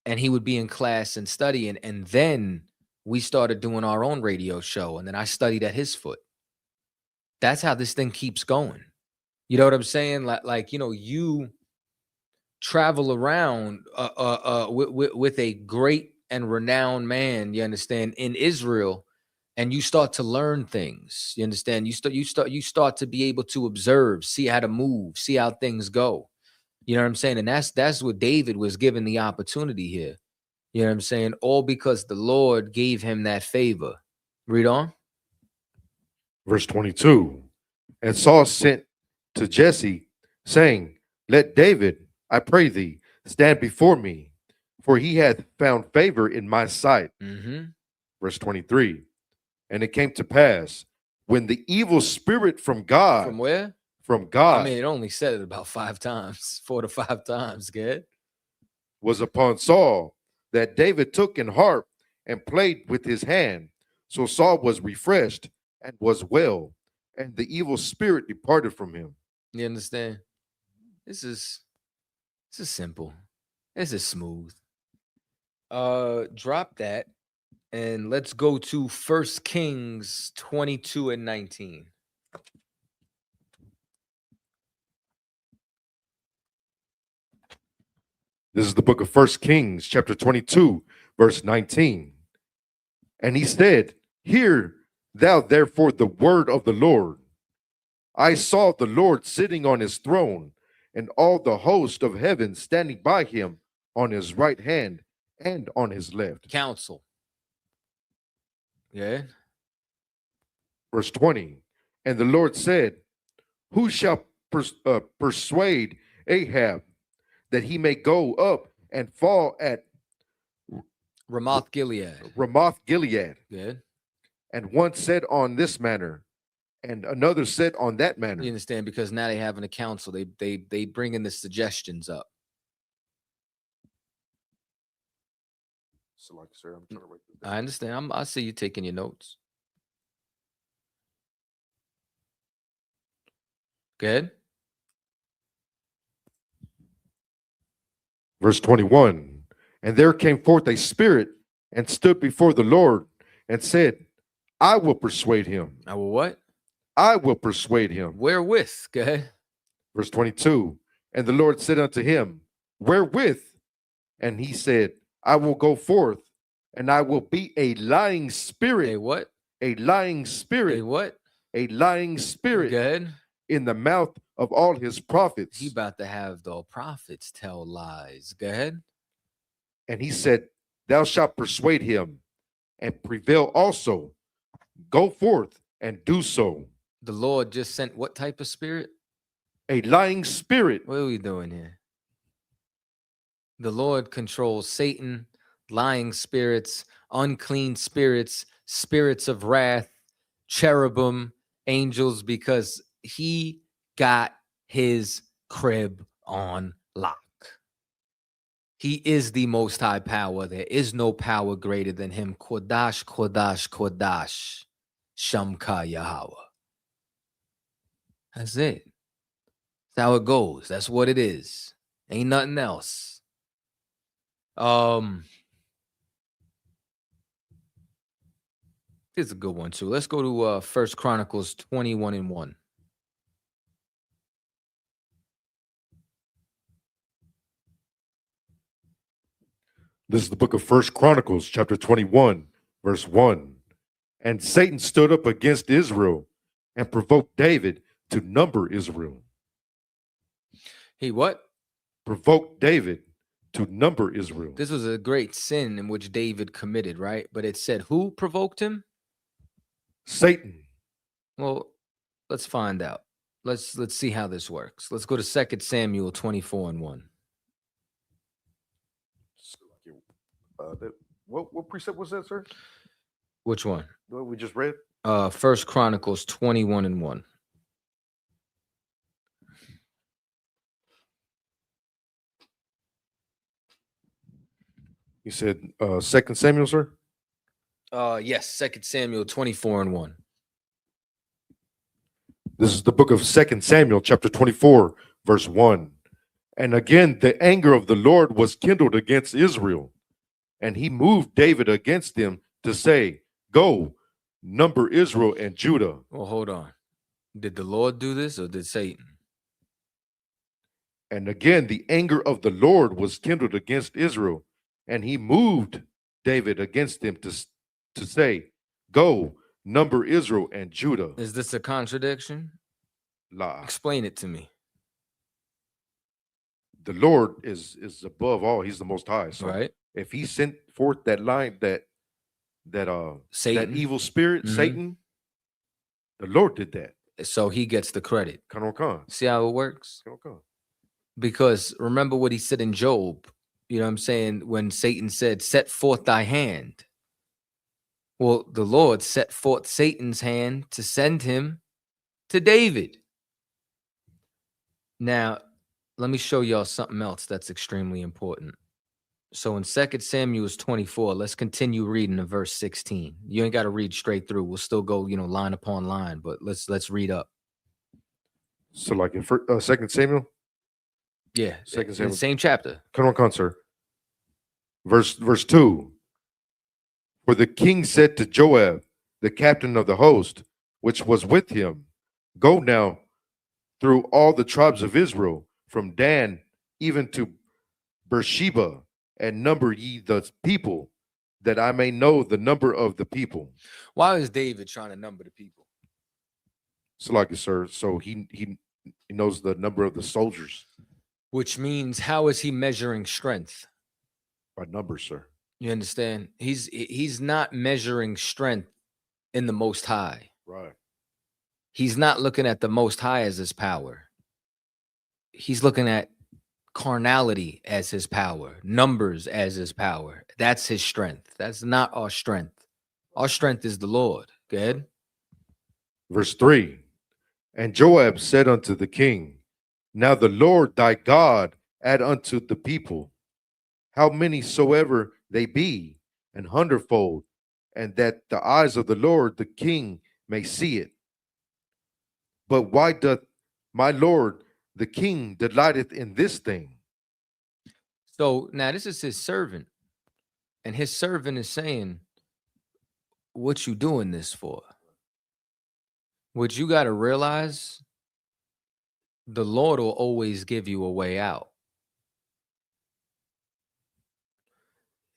And he would be in class and studying. And then we started doing our own radio show. And then I studied at his foot. That's how this thing keeps going. You know what I'm saying? Like you travel around with a great and renowned man, you understand, in Israel, and you start to learn things. You understand? You start to be able to observe, see how to move, see how things go. You know what I'm saying? And that's what David was given the opportunity here. You know what I'm saying? All because the Lord gave him that favor. Read on. Verse 22. And Saul sent to Jesse, saying, Let David, I pray thee, stand before me, for he hath found favor in my sight. Verse 23. And it came to pass, when the evil spirit from God. From where? From God. I mean, it only said it about 5 times, 4 to 5 times, good. Was upon Saul, that David took an harp and played with his hand. So Saul was refreshed and was well, and the evil spirit departed from him. You understand? This is simple. This is smooth. Drop that and let's go to 1 Kings 22 and 19. This is the book of 1 Kings, chapter 22, verse 19. And he said, Hear thou therefore the word of the Lord. I saw the Lord sitting on his throne, and all the host of heaven standing by him on his right hand and on his left. Counsel. Yeah. Verse 20. And the Lord said, Who shall persuade Ahab that he may go up and fall at Ramoth Gilead? Ramoth Gilead. Good. And one said on this manner, and another said on that manner. You understand? Because now they having a council. They bring in the suggestions up. So, like, sir, I'm trying to write this down. I understand. I see you taking your notes. Good. Verse 21. And there came forth a spirit and stood before the Lord and said, I will persuade him. I will what? I will persuade him. Wherewith? Go ahead. Verse 22. And the Lord said unto him, Wherewith? And he said, I will go forth, and I will be a lying spirit. A what? A lying spirit. A what? A lying spirit. Good. In the mouth of all his prophets. He about to have the prophets tell lies. Go ahead. And he said, Thou shalt persuade him and prevail also. Go forth and do so. The Lord just sent what type of spirit? A lying spirit. What are we doing here? The Lord controls Satan, lying spirits, unclean spirits, spirits of wrath, cherubim, angels, because he got his crib on lock. He is the most high power. There is no power greater than him. Kodash, Kodash, Kodash, Shamka Yahweh. That's it. That's how it goes. That's what it is. Ain't nothing else. Here's a good one too. Let's go to 1 Chronicles 21 and 1. This is the book of 1 Chronicles, chapter 21, verse 1. And Satan stood up against Israel and provoked David to number Israel. He what? Provoked David to number Israel. This was a great sin in which David committed, right? But it said who provoked him? Satan. Well, let's find out. Let's see how this works. Let's go to 2 Samuel 24 and 1. What precept was that, sir? Which one? What we just read? 1 Chronicles 21 and 1. You said 2 Samuel, sir? Yes, 2 Samuel 24 and 1. This is the book of 2 Samuel, chapter 24, verse 1. And again, the anger of the Lord was kindled against Israel, and he moved David against them to say, Go, number Israel and Judah. Well, hold on. Did the Lord do this or did Satan? And again, the anger of the Lord was kindled against Israel, and he moved David against them to say, "Go, number Israel and Judah." Is this a contradiction? La. Explain it to me. The Lord is above all; He's the Most High. So, Right. if He sent forth that line, that Satan. that evil spirit, Mhm. Satan, the Lord did that. So he gets the credit. Come See how it works? on. Because remember what he said in Job. You know what I'm saying? When Satan said, "Set forth thy hand." Well, the Lord set forth Satan's hand to send him to David. Now, let me show y'all something else that's extremely important. So in 2 Samuel 24, let's continue reading to verse 16. You ain't got to read straight through. We'll still go, line upon line, but let's read up. So, like in 2 Samuel, Yeah, 2 in the Samuel, same chapter. come on, sir. Verse 2. For the king said to Joab, the captain of the host, which was with him, "Go now through all the tribes of Israel, from Dan even to Beersheba, and number ye the people, that I may know the number of the people." Why is David trying to number the people? So, like, sir, so he knows the number of the soldiers Which means, how is he measuring strength? by numbers, sir. You understand? He's not measuring strength in the Most High. Right. He's not looking at the Most High as his power. He's looking at carnality as his power, numbers as his power. That's his strength. That's not our strength. Our strength is the Lord. Go ahead. Verse 3. And Joab said unto the king, "Now the Lord thy God add unto the people, how many soever they be, an hundredfold, and that the eyes of the Lord the king may see it. But why doth my Lord the king delighteth in this thing?" So now this is his servant, and his servant is saying, "What you doing this for?" What you got to realize, the Lord will always give you a way out.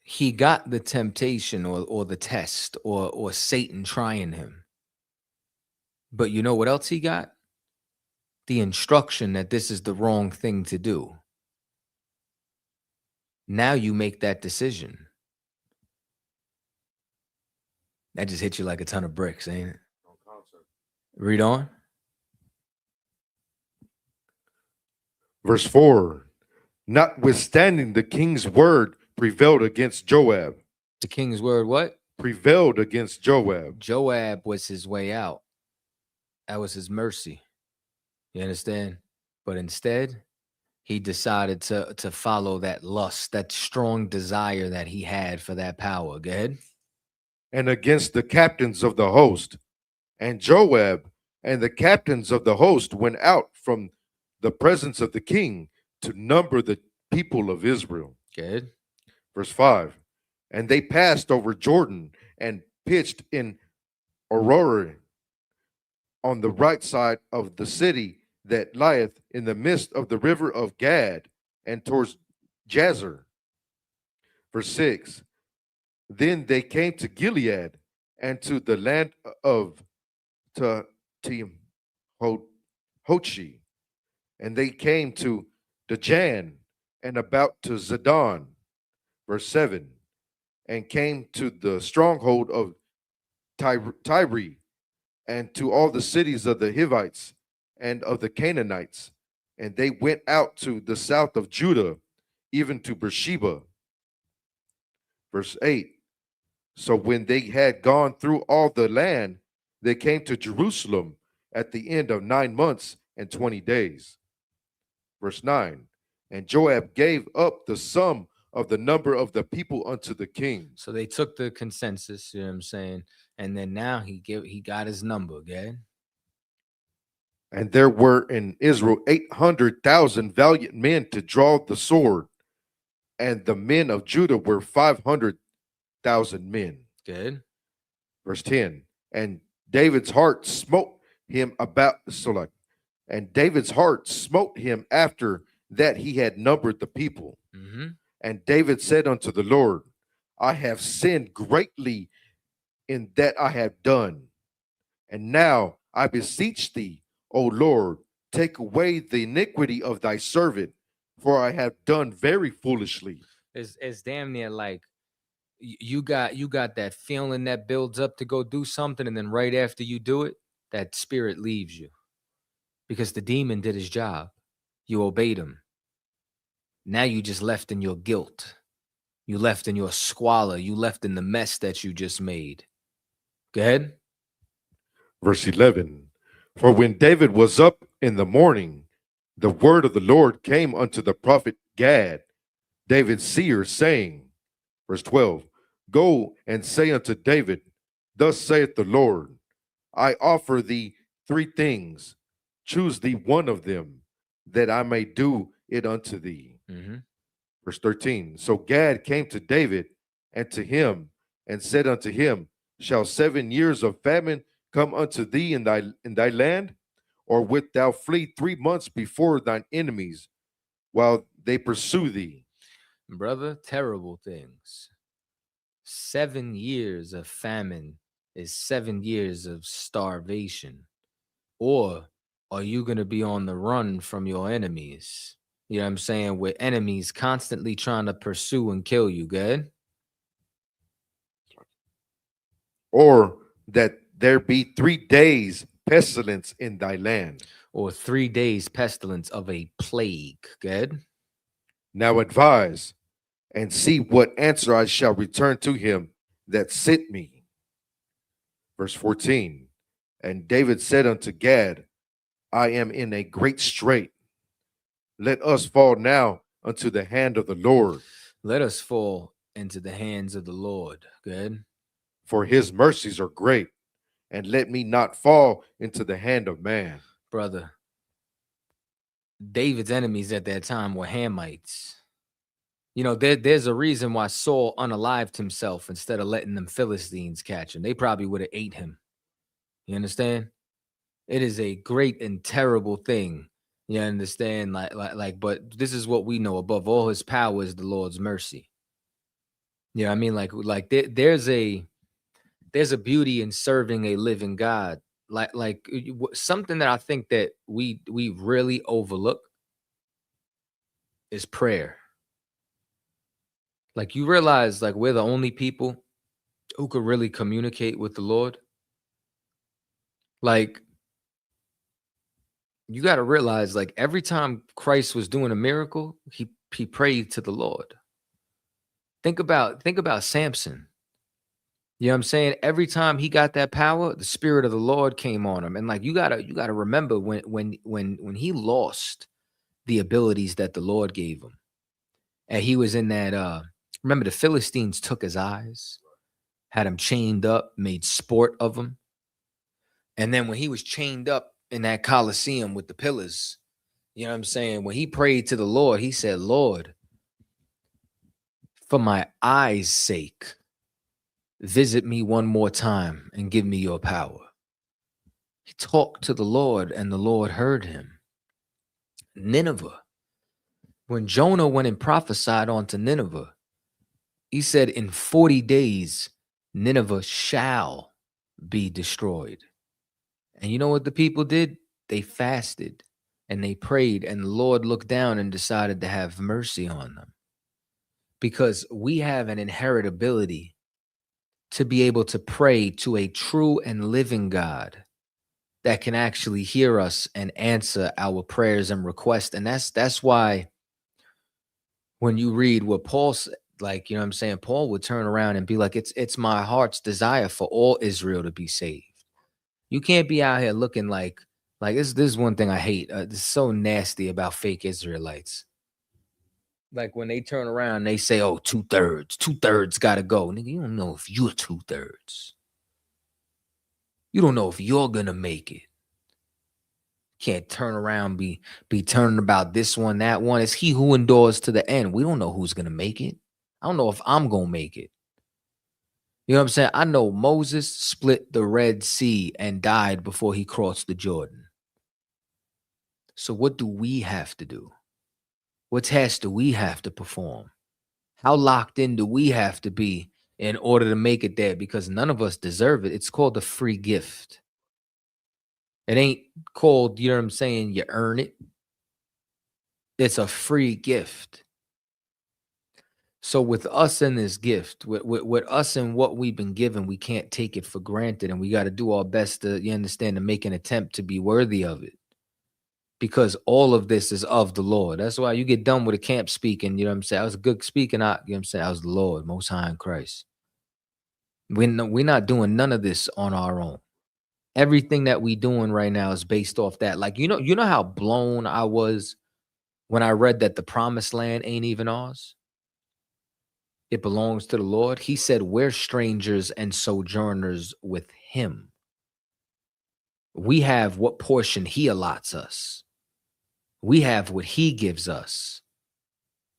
He got the temptation or the test or Satan trying him. But you know what else he got? The instruction that this is the wrong thing to do. Now you make that decision. That just hit you like a ton of bricks, ain't it? Read on. Verse 4. Notwithstanding the king's word prevailed against Joab. The king's word what? Prevailed against Joab. Joab was his way out. That was his mercy. You understand? But instead, he decided to follow that lust, that strong desire that he had for that power. Go ahead. And against the captains of the host. And Joab and the captains of the host went out from the presence of the king to number the people of Israel. Good. Verse 5. And they passed over Jordan and pitched in Aurora on the right side of the city that lieth in the midst of the river of Gad, and towards Jazer. Verse 6. Then they came to Gilead and to the land of Hochi, and they came to Dajan and about to Zidon. Verse 7. And came to the stronghold of Tyre, and to all the cities of the Hivites and of the Canaanites. And they went out to the south of Judah, even to Beersheba. Verse 8. So when they had gone through all the land, they came to Jerusalem at the end of 9 months and 20 days. Verse 9. And Joab gave up the sum of the number of the people unto the king. So they took the consensus, you know what I'm saying? And then now he got his number, okay? And there were in Israel 800,000 valiant men to draw the sword, and the men of Judah were 500,000 men. Good. Verse 10. And David's heart smote him about so like, and David's heart smote him after that he had numbered the people. Mm-hmm. And David said unto the Lord, I have sinned greatly in that I have done. And now I beseech thee, O Lord, take away the iniquity of thy servant, for I have done very foolishly. It's damn near like you got that feeling that builds up to go do something, and then right after you do it, that spirit leaves you. Because the demon did his job. You obeyed him. Now you just left in your guilt. You left in your squalor. You left in the mess that you just made. Go ahead. Verse 11. For when David was up in the morning, the word of the Lord came unto the prophet Gad, David's seer, saying, verse 12, Go and say unto David, Thus saith the Lord, I offer thee 3 things. Choose thee one of them, that I may do it unto thee. Mm-hmm. Verse 13. So Gad came to David and to him and said unto him, Shall 7 years of famine come unto thee in thy land? Or wilt thou flee 3 months before thine enemies while they pursue thee? Brother, terrible things. 7 years of famine is 7 years of starvation. Or are you going to be on the run from your enemies? You know what I'm saying? With enemies constantly trying to pursue and kill you. Good? Or that there be 3 days pestilence in thy land. Or 3 days pestilence of a plague. Good? Now advise and see what answer I shall return to him that sent me. Verse 14. And David said unto Gad, I am in a great strait. Let us fall now unto the hand of the Lord. Let us fall into the hands of the Lord. Good? For his mercies are great, and let me not fall into the hand of man. Brother, David's enemies at that time were Hamites. You know, there's a reason why Saul unalived himself instead of letting them Philistines catch him. They probably would have ate him. You understand? It is a great and terrible thing. You understand? But this is what we know. Above all his power is the Lord's mercy. You know what I mean? There's a beauty in serving a living God. Something that I think that we really overlook is prayer. Like, you realize, like, we're the only people who could really communicate with the Lord. Like, you got to realize, like, every time Christ was doing a miracle, he prayed to the Lord. Think about Samson. You know what I'm saying? Every time he got that power, the Spirit of the Lord came on him. And like, you gotta remember when he lost the abilities that the Lord gave him, and he was in that. Remember, the Philistines took his eyes, had him chained up, made sport of him. And then when he was chained up in that Colosseum with the pillars, you know what I'm saying? When he prayed to the Lord, he said, Lord, for my eyes' sake, visit me one more time and give me your power. He talked to the Lord and the Lord heard him. Nineveh. When Jonah went and prophesied onto Nineveh, he said, in 40 days, Nineveh shall be destroyed. And you know what the people did? They fasted and they prayed, and the Lord looked down and decided to have mercy on them. Because we have an inherent ability to be able to pray to a true and living God that can actually hear us and answer our prayers and requests. And that's why when you read what Paul said, like, you know what I'm saying, Paul would turn around and be like, it's my heart's desire for all Israel to be saved. You can't be out here looking like this is one thing I hate. This is so nasty about fake Israelites. Like, when they turn around, they say, oh, 2/3 got to go. Nigga, you don't know if you're 2/3. You don't know if you're going to make it. Can't turn around, be turning about this one, that one. It's he who endures to the end. We don't know who's going to make it. I don't know if I'm going to make it. You know what I'm saying? I know Moses split the Red Sea and died before he crossed the Jordan. So what do we have to do? What tasks do we have to perform? How locked in do we have to be in order to make it there? Because none of us deserve it. It's called a free gift. It ain't called, you know what I'm saying, you earn it. It's a free gift. So with us in this gift, with us and what we've been given, we can't take it for granted. And we got to do our best to, you understand, to make an attempt to be worthy of it. Because all of this is of the Lord. That's why you get done with a camp speaking, you know what I'm saying? I was a good speaking out, you know what I'm saying? I was the Lord, Most High in Christ. We're not doing none of this on our own. Everything that we doing right now is based off that. Like, you know how blown I was when I read that the promised land ain't even ours? It belongs to the Lord. He said, we're strangers and sojourners with him. We have what portion he allots us. We have what he gives us.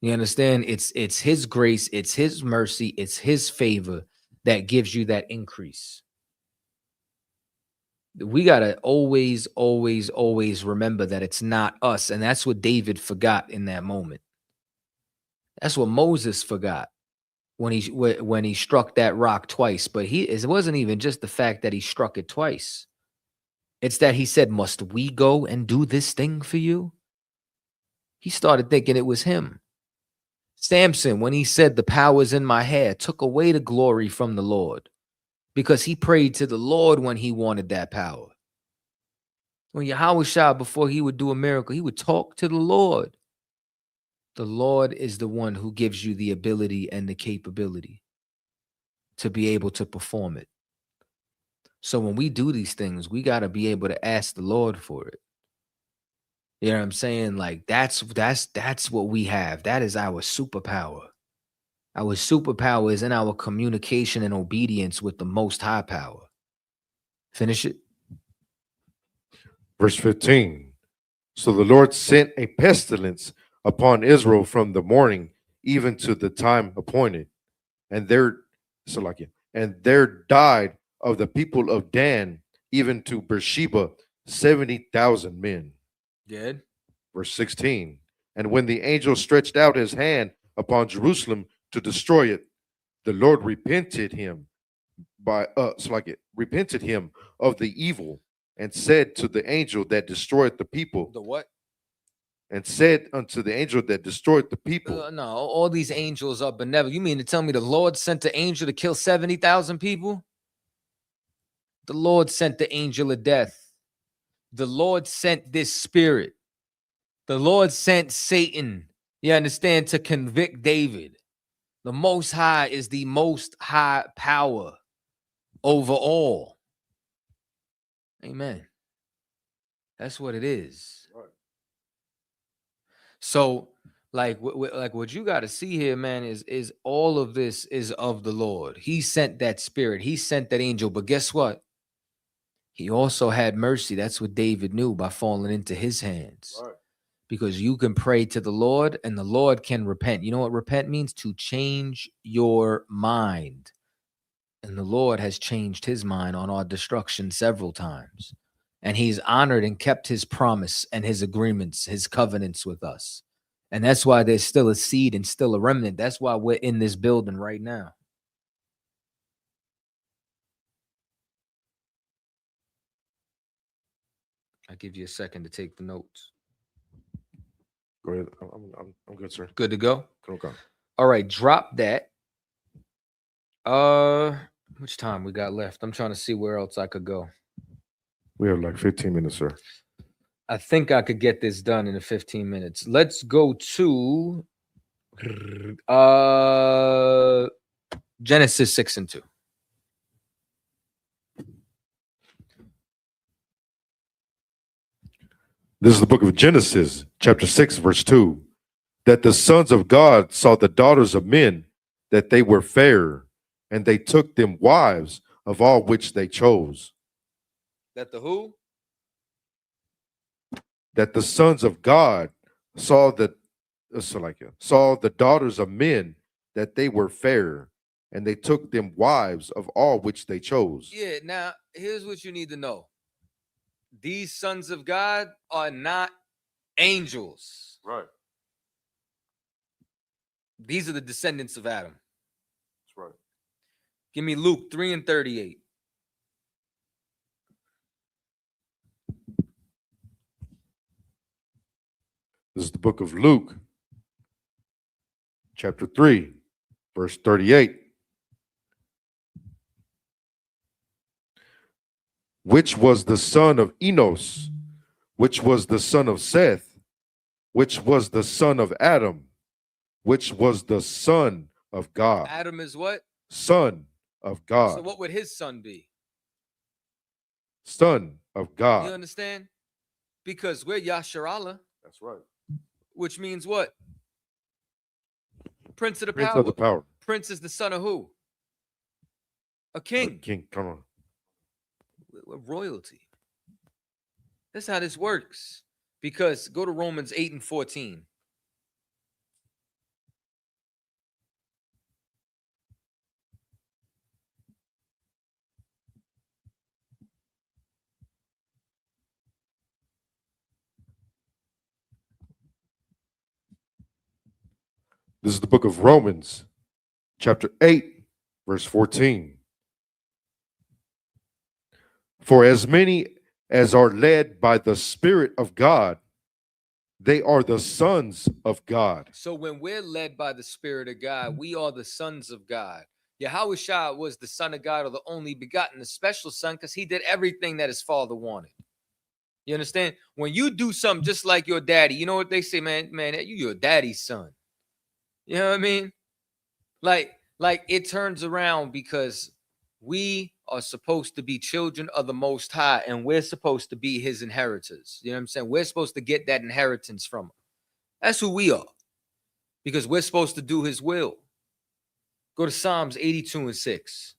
You understand? It's his grace, it's his mercy, it's his favor that gives you that increase. We got to always, always, always remember that it's not us. And that's what David forgot in that moment. That's what Moses forgot when he struck that rock twice. But it wasn't even just the fact that he struck it twice. It's that he said, must we go and do this thing for you? He started thinking it was him. Samson, when he said the power's in my hair, took away the glory from the Lord because he prayed to the Lord when he wanted that power. When Yahweh Shah, before he would do a miracle, he would talk to the Lord. The Lord is the one who gives you the ability and the capability to be able to perform it. So when we do these things, we got to be able to ask the Lord for it. You know what I'm saying? Like that's what we have. That is our superpower. Our superpower is in our communication and obedience with the Most High Power. Finish it. Verse 15. So the Lord sent a pestilence upon Israel from the morning even to the time appointed, and there died of the people of Dan even to Beersheba 70,000 men. Good. Verse 16. And when the angel stretched out his hand upon Jerusalem to destroy it, the Lord repented him repented him of the evil, and said to the angel that destroyed the people. The what? And said unto the angel that destroyed the people. No, all these angels are benevolent. You mean to tell me the Lord sent the angel to kill 70,000 people? The Lord sent the angel of death. The Lord sent this spirit. The Lord sent Satan, you understand, to convict David. The Most High is the most high power over all. Amen. That's what it is. Right. So, like what you got to see here, man, is all of this is of the Lord. He sent that spirit. He sent that angel. But guess what? He also had mercy. That's what David knew by falling into his hands. Right. Because you can pray to the Lord and the Lord can repent. You know what repent means? To change your mind. And the Lord has changed his mind on our destruction several times. And he's honored and kept his promise and his agreements, his covenants with us. And that's why there's still a seed and still a remnant. That's why we're in this building right now. I'll give you a second to take the notes. Go ahead. I'm good, sir. Good to go? Okay. All right, drop that. Which time we got left? I'm trying to see where else I could go. We have like 15 minutes, sir. I think I could get this done in the 15 minutes. Let's go to Genesis 6:2. This is the book of Genesis, chapter 6, verse 2. That the sons of God saw the daughters of men, that they were fair, and they took them wives of all which they chose. That the who? That the sons of God saw the daughters of men, that they were fair, and they took them wives of all which they chose. Yeah, now here's what you need to know. These sons of God are not angels. Right. These are the descendants of Adam. That's right. Give me Luke 3:38. This is the book of Luke, chapter 3, verse 38. Which was the son of Enos, which was the son of Seth, which was the son of Adam, which was the son of God. Adam is what? Son of God. So what would his son be? Son of God. You understand? Because we're Yasharallah. That's right. Which means what? Prince of the Prince power. of the power. Prince is the son of who? A king. King, come on. We're royalty. That's how this works. Because go to Romans 8:14. This is the book of Romans, chapter 8, verse 14. For as many as are led by the Spirit of God, they are the sons of God. So when we're led by the Spirit of God, we are the sons of God. Yahweh Shah was the son of God, or the only begotten, the special son, because he did everything that his father wanted. You understand? When you do something just like your daddy, you know what they say, man, you your daddy's son. You know what I mean? Like it turns around because we are supposed to be children of the Most High, and we're supposed to be his inheritors. You know what I'm saying? We're supposed to get that inheritance from him. That's who we are, because we're supposed to do his will. Go to Psalms 82:6.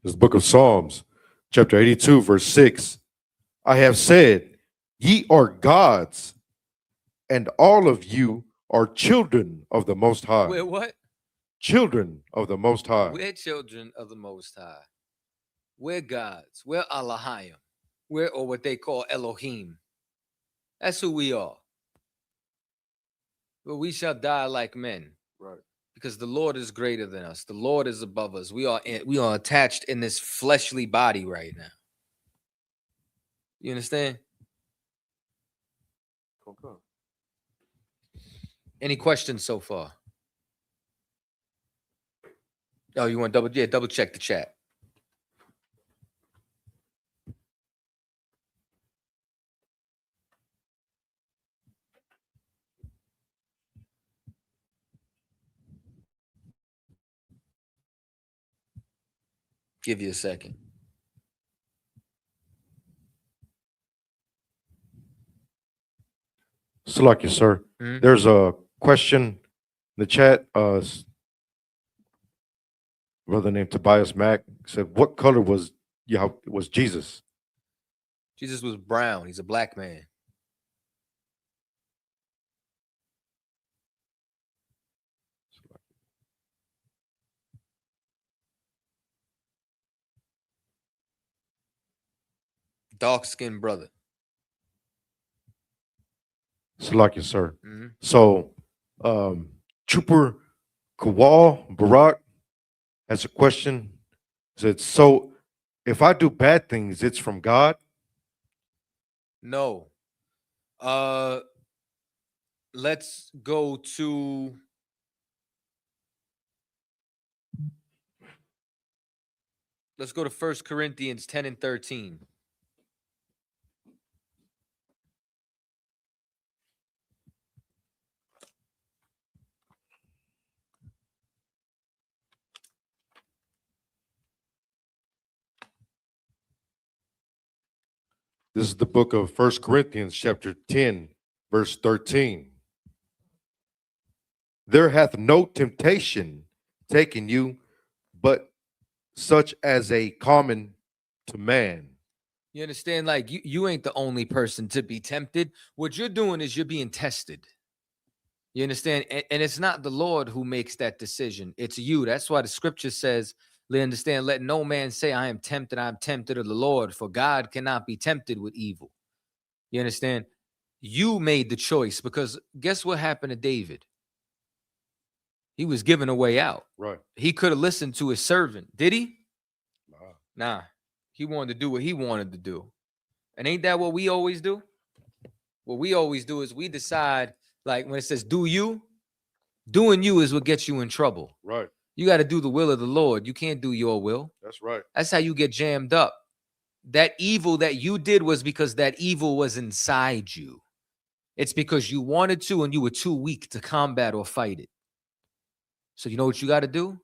This is the book of Psalms, chapter 82, verse 6. I have said, ye are gods, and all of you are children of the Most High. We're what? Children of the Most High. We're children of the Most High. We're gods. We're Allahayim. We're, or what they call Elohim. That's who we are. But we shall die like men. Right. Because the Lord is greater than us. The Lord is above us. We are attached in this fleshly body right now. You understand? Okay. Any questions so far? Oh, you want double check the chat. Give you a second. Salaki, sir. Mhm. There's a question in the chat. Brother named Tobias Mack said, what color was Jesus? Jesus was brown. He's a black man. Dark-skinned brother. Salaki, sir. Mhm. So, Trooper Kawal Barak has a question. Said, so if I do bad things, it's from God? No. Let's go to Let's go to 1 Corinthians 10:13. This is the book of 1 Corinthians, chapter 10, verse 13. There hath no temptation taken you, but such as a common to man. You understand? Like you ain't the only person to be tempted. What you're doing is you're being tested. You understand? And it's not the Lord who makes that decision. It's you. That's why the scripture says, understand, let no man say, I'm tempted of the Lord, for God cannot be tempted with evil. You understand? You made the choice, because guess what happened to David? He was given a way out. Right. He could have listened to his servant. Did he? Nah. He wanted to do what he wanted to do. And ain't that what we always do? What we always do is we decide, like when it says do you, doing you is what gets you in trouble. Right. You got to do the will of the Lord. You can't do your will. That's right. That's how you get jammed up. That evil that you did was because that evil was inside you. It's because you wanted to and you were too weak to combat or fight it. So you know what you got to do?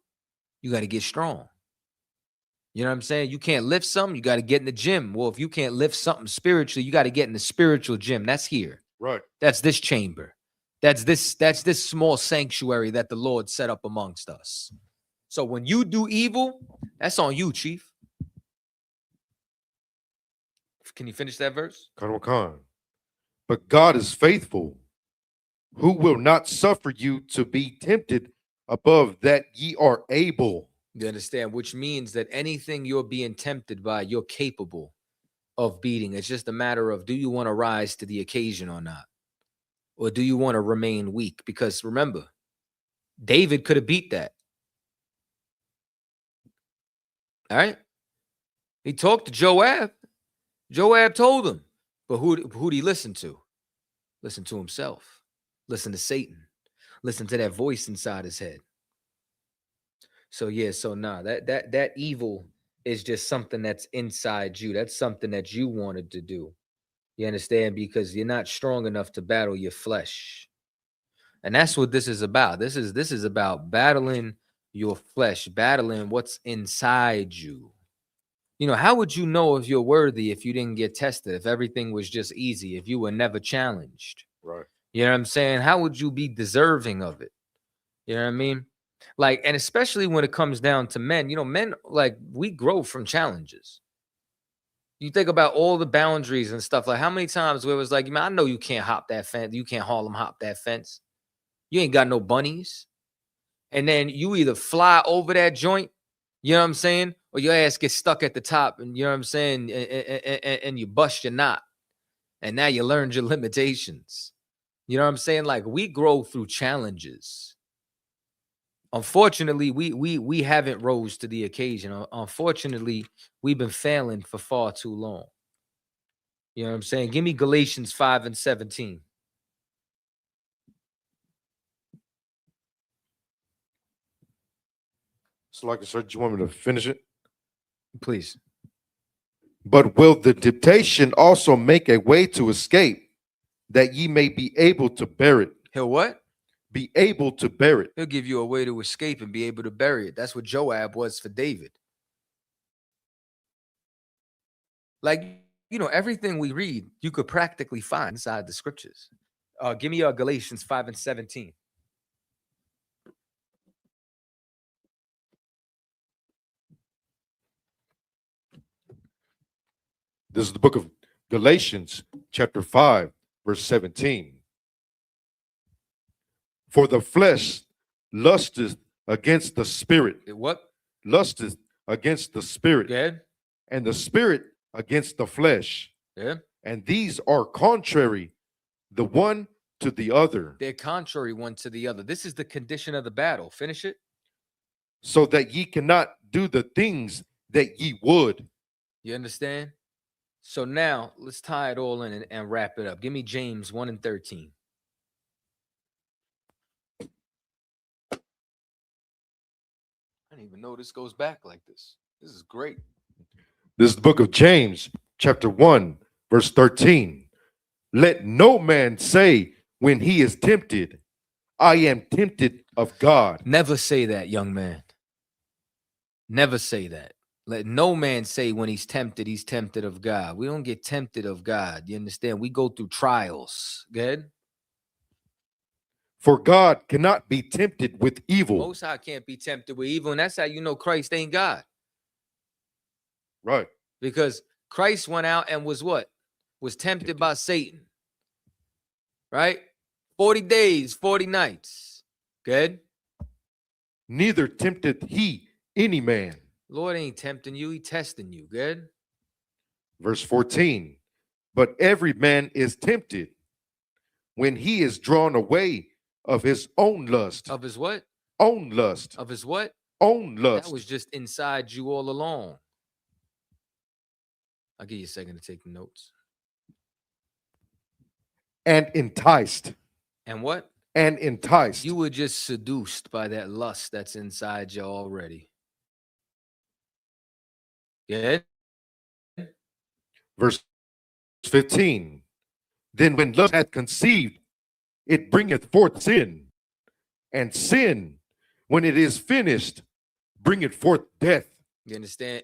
You got to get strong. You know what I'm saying? You can't lift something, you got to get in the gym. Well, if you can't lift something spiritually, you got to get in the spiritual gym. That's here. Right. That's this chamber. That's this small sanctuary that the Lord set up amongst us. So when you do evil, that's on you, Chief. Can you finish that verse? Khan. But God is faithful, who will not suffer you to be tempted above that ye are able. You understand? Which means that anything you're being tempted by, you're capable of beating. It's just a matter of, do you want to rise to the occasion or not? Or do you want to remain weak? Because remember, David could have beat that. All right? He talked to Joab. Joab told him. But who'd he listen to? Listen to himself. Listen to Satan. Listen to that voice inside his head. So yeah, that evil is just something that's inside you. That's something that you wanted to do. You understand? Because you're not strong enough to battle your flesh. And that's what this is about. This is about battling your flesh, battling what's inside you. You know, how would you know if you're worthy if you didn't get tested, if everything was just easy, if you were never challenged? Right. You know what I'm saying? How would you be deserving of it? You know what I mean? Like, and especially when it comes down to men, you know, men, like, we grow from challenges. You think about all the boundaries and stuff. Like, how many times where it was like, man, I know you can't hop that fence. You can't Harlem hop that fence. You ain't got no bunnies. And then you either fly over that joint, you know what I'm saying? Or your ass gets stuck at the top and, you know what I'm saying? And you bust your knot. And now you learned your limitations. You know what I'm saying? Like, we grow through challenges. Unfortunately, we haven't rose to the occasion. Unfortunately, we've been failing for far too long. You know what I'm saying? Give me Galatians 5:17. So, like I said, do you want me to finish it? Please. But will the temptation also make a way to escape, that ye may be able to bear it? He'll what? Be able to bear it. He'll give you a way to escape and be able to bury it. That's what Joab was for David. Like, you know, everything we read, you could practically find inside the scriptures. Give me Galatians 5:17. This is the book of Galatians, chapter 5, verse 17. For the flesh lusteth against the spirit. What? Lusteth against the spirit. Good. And the spirit against the flesh. Yeah. And these are contrary, the one to the other. They're contrary one to the other. This is the condition of the battle. Finish it. So that ye cannot do the things that ye would. You understand? So now let's tie it all in and wrap it up. Give me James 1:13. I didn't even know this goes back like this. This is great. This is the book of James, chapter 1, verse 13. Let no man say when he is tempted, I am tempted of God. Never say that, young man. Never say that. Let no man say when he's tempted of God. We don't get tempted of God. You understand? We go through trials. Good? For God cannot be tempted with evil. Most High can't be tempted with evil, and that's how you know Christ ain't God. Right. Because Christ went out and was what? Was tempted by Satan. Right? 40 days, 40 nights. Good? Neither tempted he any man. Lord ain't tempting you, he testing you. Good? Verse 14. But every man is tempted when he is drawn away of his own lust. Of his what? Own lust. Of his what? Own lust. That was just inside you all along. I'll give you a second to take the notes. And enticed. And what? And enticed. You were just seduced by that lust that's inside you already. Good? Verse 15. Then when lust hath conceived, it bringeth forth sin. And sin, when it is finished, bringeth forth death. You understand?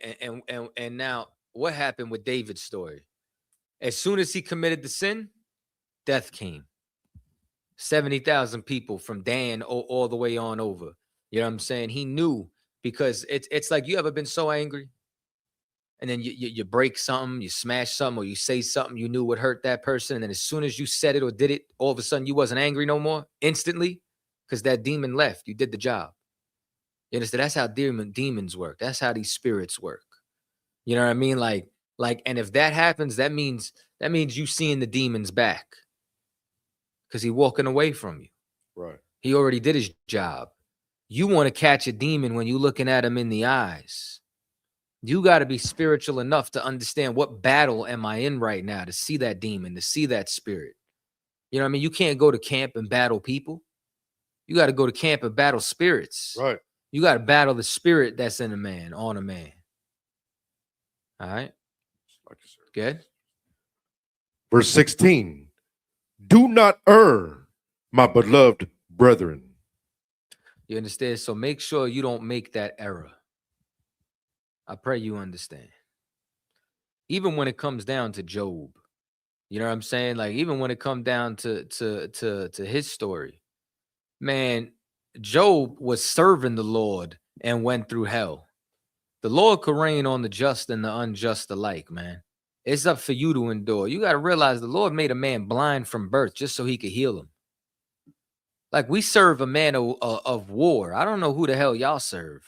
And now, what happened with David's story? As soon as he committed the sin, death came. 70,000 people from Dan all the way on over. You know what I'm saying? He knew, because it's like, you ever been so angry and then you break something, you smash something, or you say something you knew would hurt that person, and then as soon as you said it or did it, all of a sudden you wasn't angry no more instantly, because that demon left. You did the job. You understand? That's how demons work. That's how these spirits work. You know what I mean? Like, and if that happens, that means you seeing the demons back, because he walking away from you. Right. He already did his job. You want to catch a demon when you looking at him in the eyes. You got to be spiritual enough to understand, what battle am I in right now, to see that demon, to see that spirit. You know what I mean? You can't go to camp and battle people. You got to go to camp and battle spirits. Right. You got to battle the spirit that's in a man, on a man. All right. Good. Verse 16. Do not err, my beloved brethren. You understand? So make sure you don't make that error. I pray you understand. Even when it comes down to Job, you know what I'm saying? Like, even when it comes down to his story, man, Job was serving the Lord and went through hell. The Lord could rain on the just and the unjust alike, man. It's up for you to endure. You got to realize the Lord made a man blind from birth just so he could heal him. Like, we serve a man of war. I don't know who the hell y'all serve.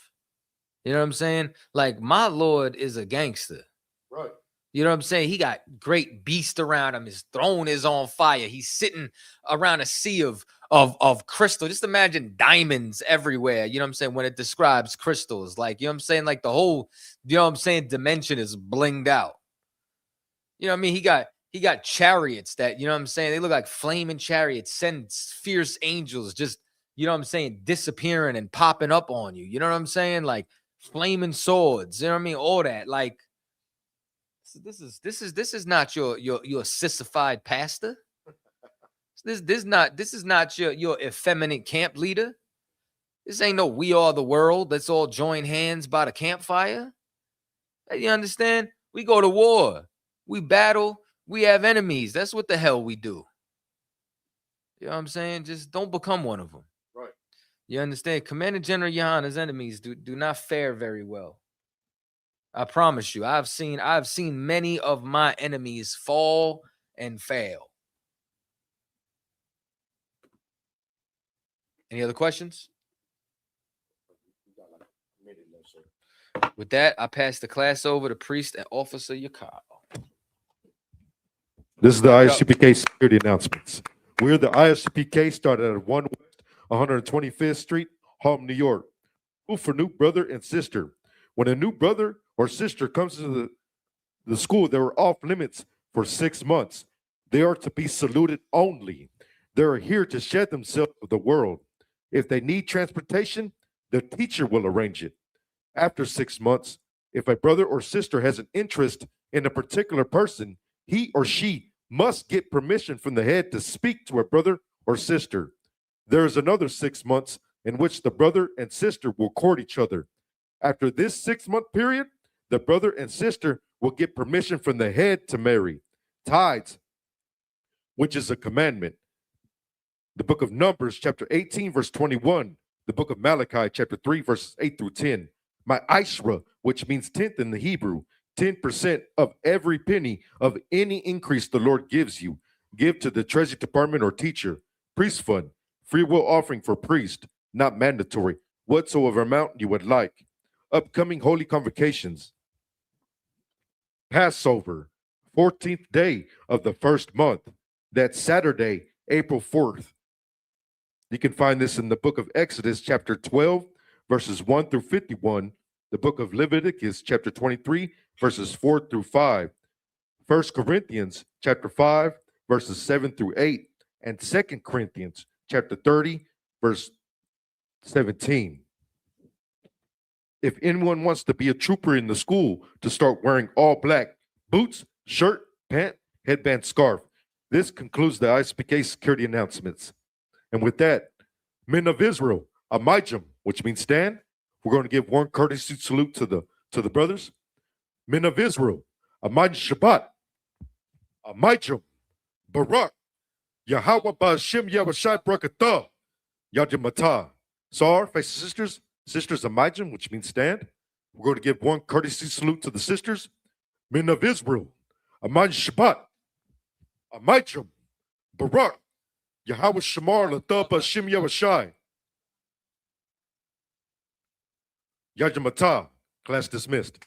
You know what I'm saying? Like, my Lord is a gangster. Right. You know what I'm saying? He got great beasts around him. His throne is on fire. He's sitting around a sea of crystal. Just imagine diamonds everywhere. You know what I'm saying? When it describes crystals, like, you know what I'm saying? Like, the whole, you know what I'm saying, dimension is blinged out. You know what I mean? He got chariots that, you know what I'm saying, they look like flaming chariots, send fierce angels just, you know what I'm saying, disappearing and popping up on you. You know what I'm saying? Like, flaming swords. You know what I mean? All that. Like, this is not your sissified pastor. This is not your effeminate camp leader. This ain't no we are the world. Let's all join hands by the campfire. You understand? We go to war. We battle. We have enemies. That's what the hell we do. You know what I'm saying? Just don't become one of them. Right. You understand? Commander General Yohana's enemies do not fare very well. I promise you. I've seen many of my enemies fall and fail. Any other questions? With that, I pass the class over to Priest and Officer Yakar. This is the ISUPK security announcements. We're the ISUPK, started at 1 West 125th Street, Harlem, New York. School for new brother and sister. When a new brother or sister comes to the school, they are off limits for 6 months. They are to be saluted only. They are here to shed themselves with the world. If they need transportation, the teacher will arrange it. After 6 months, if a brother or sister has an interest in a particular person, he or she must get permission from the head to speak to a brother or sister. There is another 6 months in which the brother and sister will court each other. After this 6-month period, the brother and sister will get permission from the head to marry. Tithes, which is a commandment. The book of Numbers, chapter 18, verse 21. The book of Malachi, chapter 3, verses 8 through 10. My Ishra, which means 10th in the Hebrew, 10% of every penny of any increase the Lord gives you. Give to the treasury department or teacher, priest fund, free will offering for priest, not mandatory, whatsoever amount you would like. Upcoming holy convocations. Passover, 14th day of the first month. That's Saturday, April 4th. You can find this in the book of Exodus, chapter 12, verses 1 through 51. The book of Leviticus, chapter 23, verses 4 through 5. 1 Corinthians, chapter 5, verses 7 through 8. And 2 Corinthians, chapter 30, verse 17. If anyone wants to be a trooper in the school, to start wearing all black boots, shirt, pant, headband, scarf. This concludes the ISPK security announcements. And with that, men of Israel, Amijam, which means stand, we're going to give one courtesy salute to the brothers. Men of Israel, Amijam Shabbat, Amijam, Barak, Yahweh Ba'ashem Yahushai Brakatah, Yajamata. Sar, face the sisters. Sisters Amijam, which means stand. We're going to give one courtesy salute to the sisters. Men of Israel, Amijam Shabbat, Amijam, Barak, Yahweh Shamar Latah Ba'ashem Yahushai. Yajamata. Class dismissed.